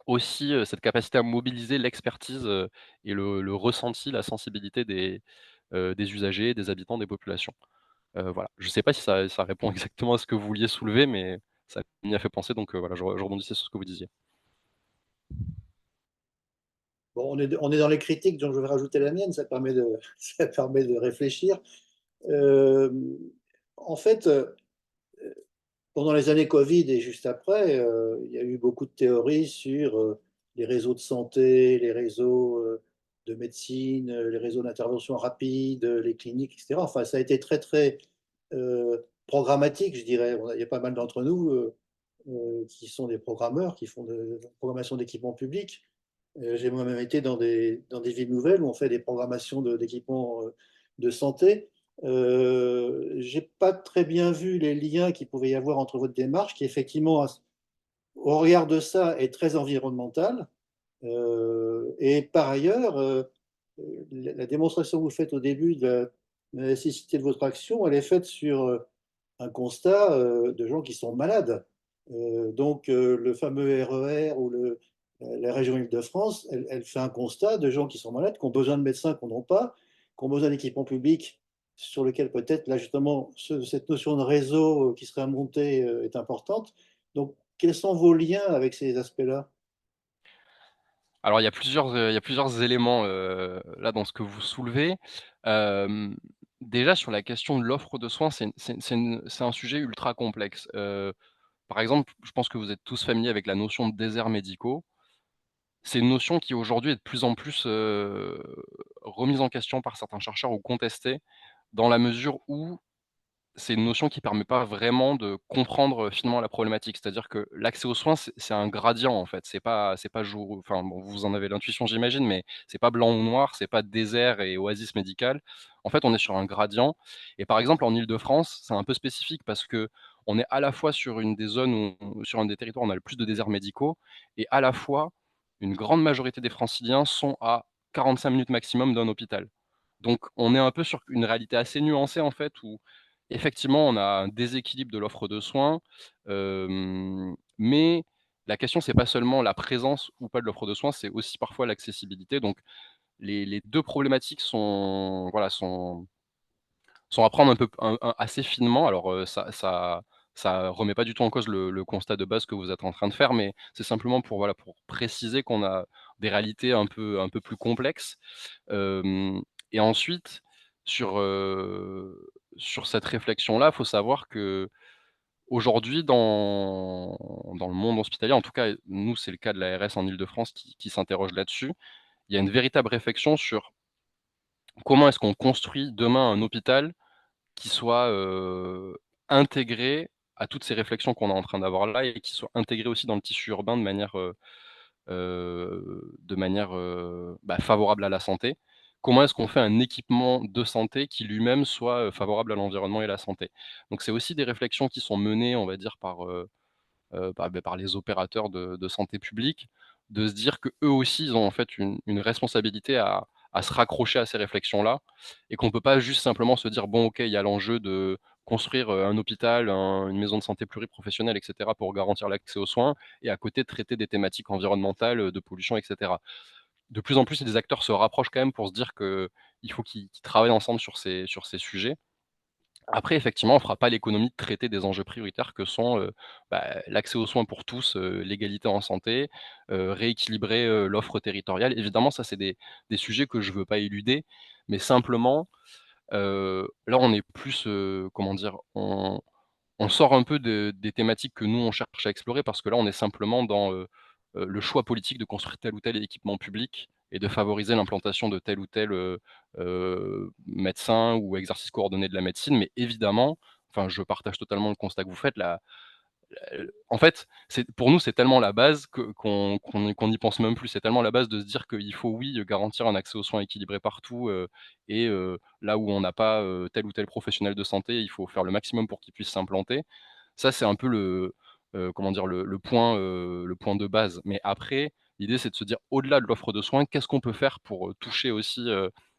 aussi, cette capacité à mobiliser l'expertise, et le ressenti, la sensibilité des usagers, des habitants, des populations. Voilà. Je ne sais pas si ça répond exactement à ce que vous vouliez soulever, mais ça m'y a fait penser, donc voilà, je rebondissais sur ce que vous disiez. Bon, on est dans les critiques, donc je vais rajouter la mienne, ça permet de, ça permet de réfléchir. Euh, En fait, pendant les années Covid et juste après, il y a eu beaucoup de théories sur les réseaux de santé, les réseaux de médecine, les réseaux d'intervention rapide, les cliniques, etc. Enfin, ça a été très, très programmatique, je dirais. Il y a pas mal d'entre nous qui sont des programmeurs, qui font de la programmation d'équipements publics. J'ai moi-même été dans des villes nouvelles où on fait des programmations d'équipements de santé. J'ai pas très bien vu les liens qu'il pouvait y avoir entre votre démarche, qui effectivement, au regard de ça, est très environnementale. Et par ailleurs, la démonstration que vous faites au début de la nécessité de votre action, elle est faite sur un constat de gens qui sont malades. Donc, le fameux RER ou la région Île-de-France, elle fait un constat de gens qui sont malades, qui ont besoin de médecins qu'on n'a pas, qui ont besoin d'équipements publics sur lesquels peut-être, là justement, cette notion de réseau qui serait à monter est importante. Donc, quels sont vos liens avec ces aspects-là? Alors il y a plusieurs éléments, là, dans ce que vous soulevez. Hem, Déjà sur la question de l'offre de soins, c'est un sujet ultra complexe. Par exemple, je pense que vous êtes tous familiers avec la notion de déserts médicaux. c'est une notion qui aujourd'hui est de plus en plus, remise en question par certains chercheurs ou contestée, dans la mesure où c'est une notion qui permet pas vraiment de comprendre, finement la problématique. C'est-à-dire que l'accès aux soins, c'est un gradient, en fait. C'est pas jour enfin bon, vous en avez l'intuition, j'imagine, mais c'est pas blanc ou noir, c'est pas désert et oasis médicale. En fait, on est sur un gradient et par exemple, en Île-de-France, c'est un peu spécifique parce qu'on est à la fois sur une des zones sur un des territoires où on a le plus de déserts médicaux et à la fois, une grande majorité des Franciliens sont à 45 minutes maximum d'un hôpital. Donc on est un peu sur une réalité assez nuancée, en fait, où effectivement, on a un déséquilibre de l'offre de soins, mais la question, c'est pas seulement la présence ou pas de l'offre de soins, c'est aussi parfois l'accessibilité. Donc les 2 problématiques sont, voilà, sont à prendre assez finement. Alors, ça remet pas du tout en cause le constat de base que vous êtes en train de faire, mais c'est simplement pour, voilà, pour préciser qu'on a des réalités un peu plus complexes. Hem et ensuite, sur, sur cette réflexion-là, il faut savoir qu'aujourd'hui dans le monde hospitalier, en tout cas, nous, c'est le cas de l'ARS en Île-de-France qui s'interroge là-dessus. Il y a une véritable réflexion sur comment est-ce qu'on construit demain un hôpital qui soit, intégré à toutes ces réflexions qu'on est en train d'avoir là et qui soit intégré aussi dans le tissu urbain bah, favorable à la santé. Comment est-ce qu'on fait un équipement de santé qui lui-même soit, favorable à l'environnement et la santé? Donc c'est aussi des réflexions qui sont menées, on va dire, par les opérateurs de santé publique, de se dire qu'eux aussi, ils ont en fait une responsabilité à se raccrocher à ces réflexions-là et qu'on ne peut pas juste simplement se dire: «Bon OK, il y a l'enjeu de construire, un hôpital, une maison de santé pluriprofessionnelle et cetera pour garantir l'accès aux soins» et à côté traiter des thématiques environnementales, de pollution et cetera. De plus en plus, les acteurs se rapprochent quand même pour se dire qu'il faut qu'ils travaillent ensemble sur ces sujets. Après, effectivement, on ne fera pas l'économie de traiter des enjeux prioritaires que sont, bah, l'accès aux soins pour tous, l'égalité en santé, rééquilibrer, l'offre territoriale. Évidemment, ça, c'est des sujets que je ne veux pas éluder, mais simplement, là, on est plus, comment dire? On sort un peu des thématiques que nous, on cherche à explorer parce que là, on est simplement dans, le choix politique de construire tel ou tel équipement public et de favoriser l'implantation de tel ou tel, médecin ou exercice coordonné de la médecine. Mais évidemment, enfin, je partage totalement le constat que vous faites, en fait, pour nous, c'est tellement la base qu'on n'y pense même plus. C'est tellement la base de se dire qu'il faut, oui, garantir un accès aux soins équilibré partout, et là où on n'a pas, tel ou tel professionnel de santé, il faut faire le maximum pour qu'il puisse s'implanter. Ça, c'est un peu comment dire? Le point de base. Mais après, l'idée, c'est de se dire, au-delà de l'offre de soins, qu'est-ce qu'on peut faire pour, toucher aussi,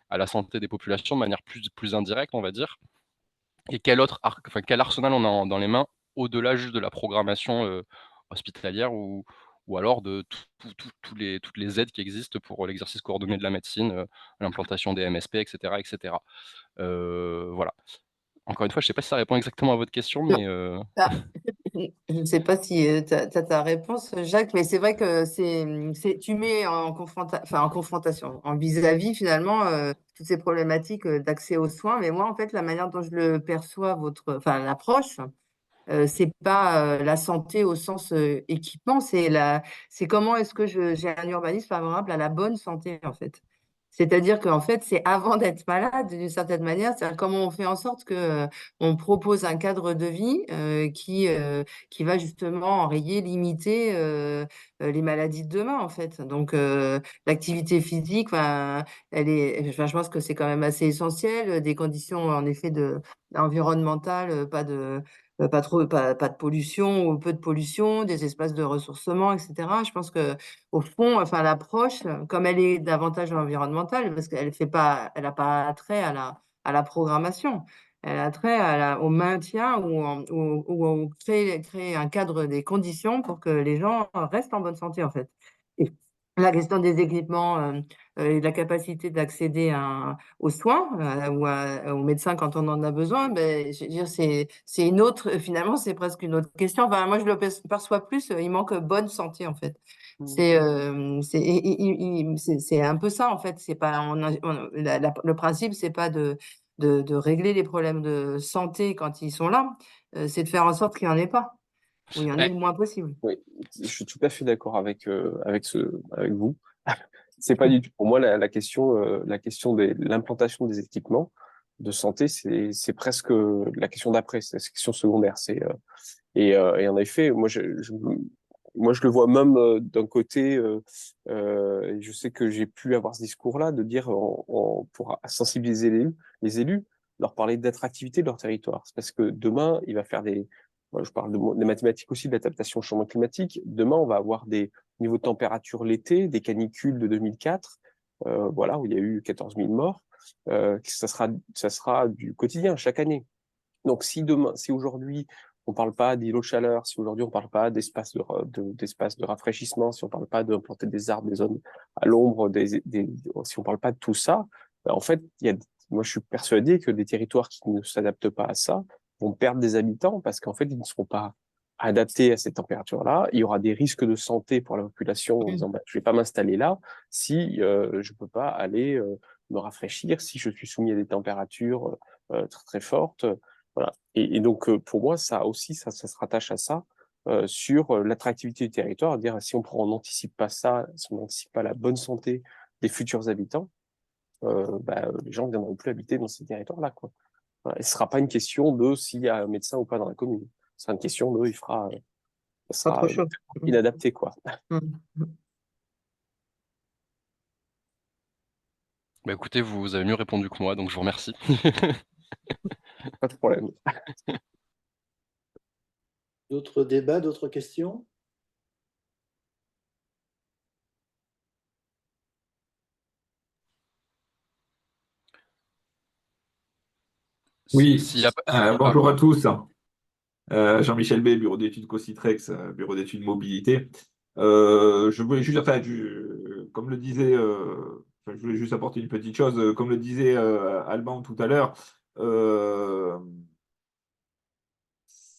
à la santé des populations de manière plus indirecte, on va dire? Et quel arsenal on a dans les mains, au-delà juste de la programmation, hospitalière ou alors de toutes les aides qui existent pour l'exercice coordonné de la médecine, l'implantation des MSP et cetera et cetera. Voilà. Encore une fois, je ne sais pas si ça répond exactement à votre question, Non. mais Ah, je ne sais pas si tu as ta réponse, Jacques, mais c'est vrai que tu mets en confrontation, en vis-à-vis finalement, toutes ces problématiques d'accès aux soins. Mais moi, en fait, la manière dont je le perçois, l'approche, c'est pas la santé au sens équipement, c'est comment est-ce que j'ai un urbanisme favorable à la bonne santé, en fait. C'est-à-dire qu'en fait, c'est avant d'être malade, d'une certaine manière, c'est-à-dire comment on fait en sorte que on propose un cadre de vie qui va justement enrayer, limiter les maladies de demain, en fait. Donc, l'activité physique, je pense que c'est quand même assez essentiel. Des conditions, en effet, environnementales, pas de pollution ou peu de pollution, des espaces de ressourcement, et cetera. Je pense qu'au fond, enfin, l'approche, comme elle est davantage environnementale, parce elle a pas trait à la programmation. Elle a trait au maintien ou au créer un cadre, des conditions pour que les gens restent en bonne santé, en fait. Et la question des équipements, et de la capacité d'accéder aux soins, aux médecins quand on en a besoin, je veux dire, c'est une autre, finalement, c'est presque une autre question. Enfin, moi, je le perçois plus, il manque bonne santé, en fait. C'est un peu ça, en fait. C'est pas, le principe, c'est pas de régler les problèmes de santé quand ils sont là, c'est de faire en sorte qu'il n'y en ait pas. où il y en Bah, ait le moins possible. Oui, je suis tout à fait d'accord avec vous. C'est pas du tout pour moi la question de l'implantation des équipements de santé, c'est presque la question d'après, c'est la question secondaire. Et en effet, moi je le vois même d'un côté. Et je sais que j'ai pu avoir ce discours-là de dire pour sensibiliser les élus, leur parler d'attractivité de leur territoire. C'est parce que demain, il va faire moi, je parle des mathématiques aussi, de l'adaptation au changement climatique. Demain, on va avoir des niveaux de température l'été, des canicules de 2004, voilà, où il y a eu 14 000 morts. Ça sera du quotidien chaque année. Donc, si aujourd'hui, on parle pas d'îlots de chaleur, si aujourd'hui on parle pas d'espace de rafraîchissement, si on parle pas d'implanter des arbres, des zones à l'ombre, si on parle pas de tout ça, ben, en fait, moi je suis persuadé que des territoires qui ne s'adaptent pas à ça vont perdre des habitants parce qu'en fait, ils ne seront pas adaptés à ces températures-là. Il y aura des risques de santé pour la population en disant, bah, je vais pas m'installer là si je peux pas aller me rafraîchir, si je suis soumis à des températures très très fortes. Voilà. Et donc, pour moi, ça aussi, ça se rattache à ça, sur l'attractivité du territoire, à dire si on n'anticipe pas ça, si on n'anticipe pas la bonne santé des futurs habitants, bah, les gens ne viendront plus habiter dans ces territoires-là, quoi. Voilà. Et ce sera pas une question de s'il y a un médecin ou pas dans la commune. Ce sera une question de, ça Pas trop sera chaud. inadapté, quoi. Mm. Bah, écoutez, vous avez mieux répondu que moi, donc je vous remercie. Pas de problème. D'autres débats, d'autres questions? Oui, S'il y a pas... bonjour à tous. Jean-Michel B, bureau d'études Cocitrex, bureau d'études mobilité. Je voulais juste, comme le disait, je voulais juste apporter une petite chose. Comme le disait Alban tout à l'heure,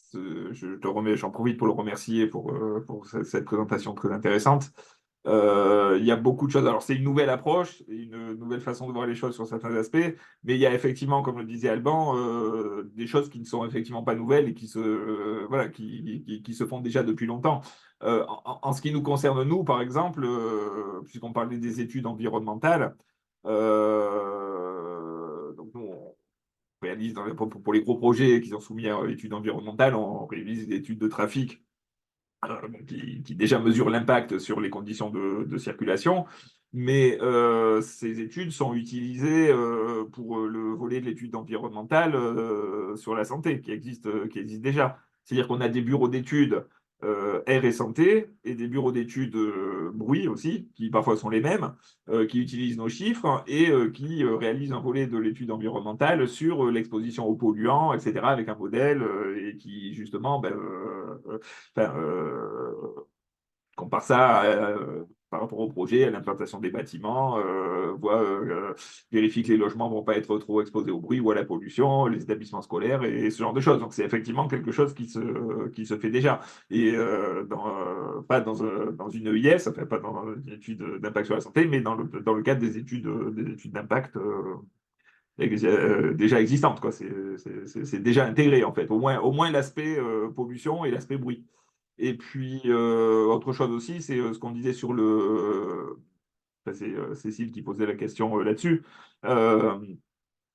j'en profite pour le remercier pour cette présentation très intéressante. Il y a beaucoup de choses. Alors, c'est une nouvelle approche, une nouvelle façon de voir les choses sur certains aspects, mais il y a effectivement, comme le disait Alban, des choses qui ne sont effectivement pas nouvelles et voilà, qui se font déjà depuis longtemps. En ce qui nous concerne, nous, par exemple, puisqu'on parlait des études environnementales, donc nous, on réalise pour les gros projets qui sont soumis à études environnementales, on réalise des études de trafic qui déjà mesure l'impact sur les conditions de circulation. Mais ces études sont utilisées pour le volet de l'étude environnementale sur la santé qui existe déjà. C'est-à-dire qu'on a des bureaux d'études air et santé et des bureaux d'études bruit aussi, qui parfois sont les mêmes, qui utilisent nos chiffres et qui réalisent un volet de l'étude environnementale sur l'exposition aux polluants, etc., avec un modèle et qui justement enfin, compare ça par rapport au projet, à l'implantation des bâtiments, vérifie que les logements ne vont pas être trop exposés au bruit ou à la pollution, les établissements scolaires et ce genre de choses. Donc c'est effectivement quelque chose qui se fait déjà. Et pas dans une EIS, enfin pas dans une étude d'impact sur la santé, mais dans le cadre des études d'impact déjà existantes, quoi. C'est déjà intégré, en fait. Au moins l'aspect pollution et l'aspect bruit. Et puis, autre chose aussi, c'est ce qu'on disait sur enfin, c'est Cécile qui posait la question là-dessus. Euh,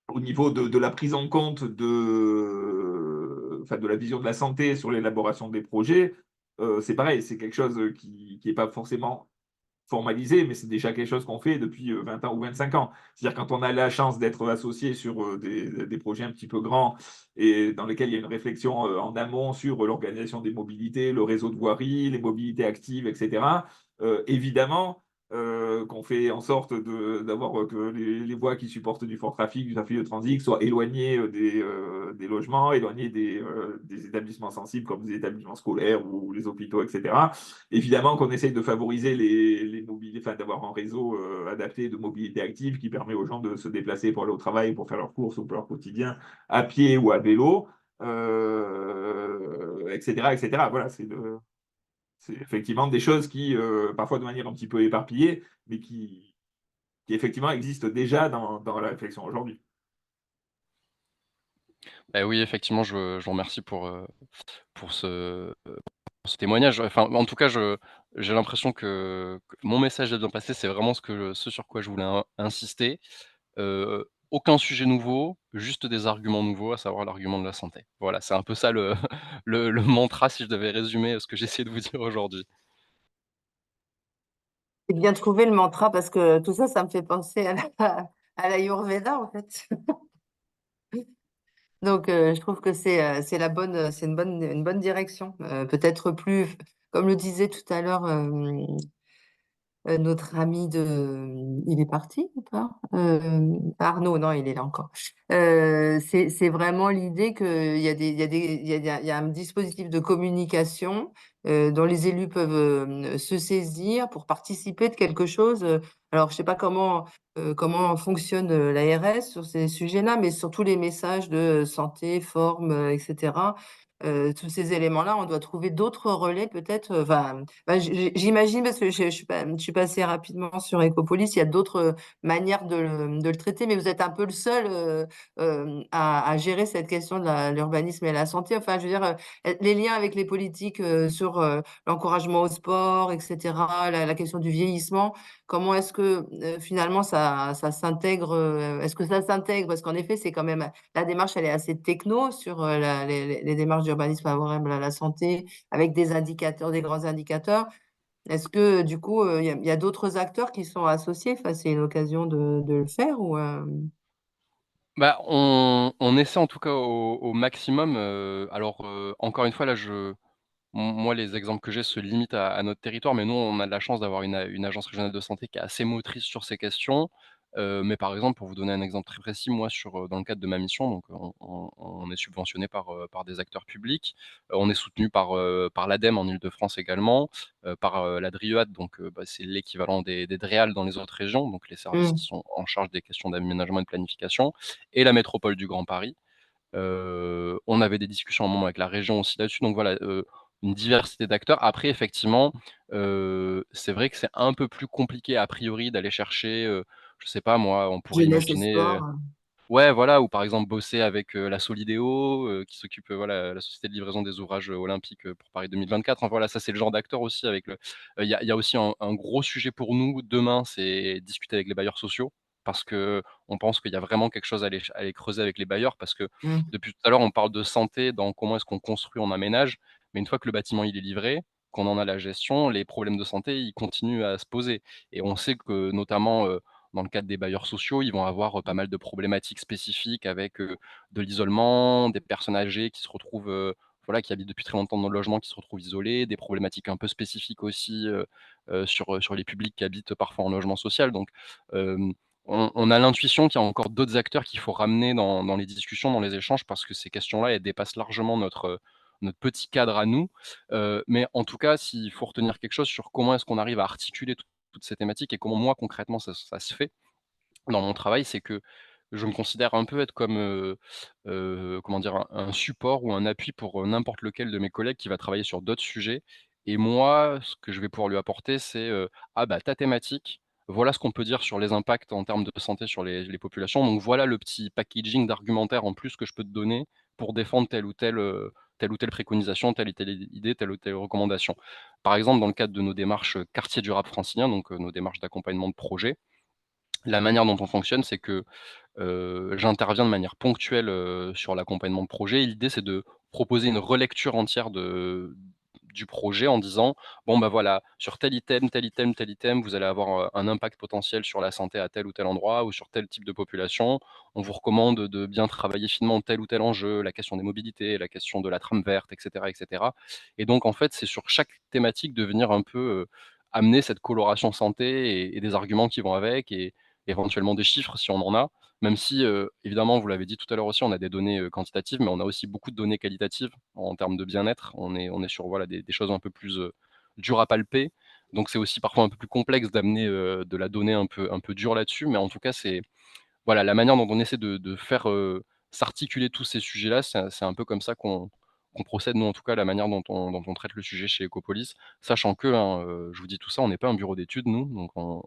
Au niveau de la prise en compte enfin, de la vision de la santé sur l'élaboration des projets, c'est pareil, c'est quelque chose qui n'est pas forcément formalisé, mais c'est déjà quelque chose qu'on fait depuis 20 ans ou 25 ans. C'est-à-dire quand on a la chance d'être associé sur des projets un petit peu grands et dans lesquels il y a une réflexion en amont sur l'organisation des mobilités, le réseau de voirie, les mobilités actives, etc., évidemment, qu'on fait en sorte d'avoir que les voies qui supportent du fort trafic, du trafic de transit, soient éloignées des logements, éloignées des établissements sensibles comme des établissements scolaires ou les hôpitaux, etc. Évidemment qu'on essaye de favoriser les mobilités, enfin d'avoir un réseau adapté de mobilité active qui permet aux gens de se déplacer pour aller au travail, pour faire leurs courses ou pour leur quotidien à pied ou à vélo, etc., etc. Voilà, c'est effectivement des choses qui, parfois de manière un petit peu éparpillée, mais qui effectivement existent déjà dans la réflexion aujourd'hui. Bah, oui, effectivement, je vous remercie pour ce ce témoignage. Enfin, en tout cas, j'ai l'impression que mon message est bien passé. C'est vraiment ce sur quoi je voulais insister. Aucun sujet nouveau, juste des arguments nouveaux, à savoir l'argument de la santé. Voilà, c'est un peu ça le le mantra si je devais résumer, ce que j'essaie de vous dire aujourd'hui. C'est bien trouvé le mantra parce que tout ça, ça me fait penser à à l'Ayurveda, en fait. Donc, je trouve que c'est la bonne, c'est une bonne direction. Peut-être plus, comme le disait tout à l'heure, notre ami il est parti ou pas? Arnaud, non, il est là encore. C'est vraiment l'idée qu'il y a des, il y a des, il y a un dispositif de communication dont les élus peuvent se saisir pour participer de quelque chose. Alors, je sais pas comment fonctionne l'ARS sur ces sujets-là, mais sur tous les messages de santé, forme, etc. Tous ces éléments-là, on doit trouver d'autres relais peut-être. Enfin, bah, j'imagine parce que je suis passée rapidement sur Ecopolis, il y a d'autres manières de le traiter, mais vous êtes un peu le seul à gérer cette question de l'urbanisme et la santé. Enfin, je veux dire, les liens avec les politiques sur l'encouragement au sport, etc., la question du vieillissement, comment est-ce que finalement ça s'intègre, est-ce que ça s'intègre? Parce qu'en effet, c'est quand même, la démarche, elle est assez techno sur les démarches d'urbanisme favorable à la santé, avec des indicateurs, des grands indicateurs. Est-ce que du coup, il y a d'autres acteurs qui sont associés? Enfin, c'est une occasion de le faire ou Bah, on essaie en tout cas au maximum, alors, encore une fois là moi les exemples que j'ai se limitent à notre territoire, mais nous on a de la chance d'avoir une agence régionale de santé qui est assez motrice sur ces questions. Mais par exemple pour vous donner un exemple très précis, moi dans le cadre de ma mission donc on est subventionné par des acteurs publics. On est soutenu par l'ADEME en Île-de-France également, par, la DRIEAD donc bah, c'est l'équivalent des DREAL dans les autres régions, donc les services Mmh. qui sont en charge des questions d'aménagement et de planification et la métropole du Grand Paris. On avait des discussions à un moment avec la région aussi là-dessus, donc voilà, une diversité d'acteurs. Après effectivement, c'est vrai que c'est un peu plus compliqué a priori d'aller chercher, je sais pas moi, on pourrait Jeunesse et imaginer, sport? ouais voilà, ou par exemple bosser avec, la Solideo, qui s'occupe, voilà, la société de livraison des ouvrages, olympiques, pour Paris 2024. Enfin voilà, ça c'est le genre d'acteur aussi avec le il y a aussi un gros sujet pour nous demain, c'est discuter avec les bailleurs sociaux. Parce qu'on pense qu'il y a vraiment quelque chose à aller creuser avec les bailleurs parce que Mmh. depuis tout à l'heure, on parle de santé dans comment est-ce qu'on construit, on aménage, mais une fois que le bâtiment il est livré, qu'on en a la gestion, les problèmes de santé, ils continuent à se poser et on sait que notamment, dans le cadre des bailleurs sociaux, ils vont avoir, pas mal de problématiques spécifiques avec, de l'isolement, des personnes âgées qui se retrouvent, voilà, qui habitent depuis très longtemps dans le logement, qui se retrouvent isolées, des problématiques un peu spécifiques aussi, sur les publics qui habitent parfois en logement social donc, hem, on a l'intuition qu'il y a encore d'autres acteurs qu'il faut ramener dans les discussions, dans les échanges parce que ces questions-là, elles dépassent largement notre petit cadre à nous. Mais en tout cas, s'il faut retenir quelque chose sur comment est-ce qu'on arrive à articuler toutes ces thématiques et comment moi concrètement ça se fait dans mon travail, c'est que je me considère un peu être comme, comment dire? Un support ou un appui pour, n'importe lequel de mes collègues qui va travailler sur d'autres sujets et moi, ce que je vais pouvoir lui apporter, c'est, «Ah bah, ta thématique, voilà ce qu'on peut dire sur les impacts en termes de santé sur les populations, donc voilà le petit packaging d'argumentaire en plus que je peux te donner pour défendre telle ou telle préconisation, telle ou telle idée, telle ou telle recommandation». Par exemple, dans le cadre de nos démarches, quartier durable francilien, donc, nos démarches d'accompagnement de projet, la manière dont on fonctionne, c'est que, j'interviens de manière ponctuelle, sur l'accompagnement de projet et l'idée, c'est de proposer une relecture entière du projet en disant: «Bon, bah, voilà, sur tel item, tel item, tel item, vous allez avoir, un impact potentiel sur la santé à tel ou tel endroit ou sur tel type de population. On vous recommande de bien travailler finement tel ou tel enjeu, la question des mobilités, la question de la trame verte» et cetera et donc en fait, c'est sur chaque thématique de venir un peu, amener cette coloration santé et des arguments qui vont avec et éventuellement des chiffres si on en a, même si, évidemment, vous l'avez dit tout à l'heure aussi, on a des données, quantitatives, mais on a aussi beaucoup de données qualitatives en termes de bien-être. On est sur, voilà, des choses un peu plus, dures à palper. Donc c'est aussi parfois un peu plus complexe d'amener, de la donnée un peu dure là-dessus, mais en tout cas, c'est voilà, la manière dont on essaie de faire, s'articuler tous ces sujets-là, c'est un peu comme ça qu'on procède, nous, en tout cas, la manière dont on traite le sujet chez Ecopolis. Sachant que, hein, je vous dis tout ça, on n'est pas un bureau d'études, nous, donc on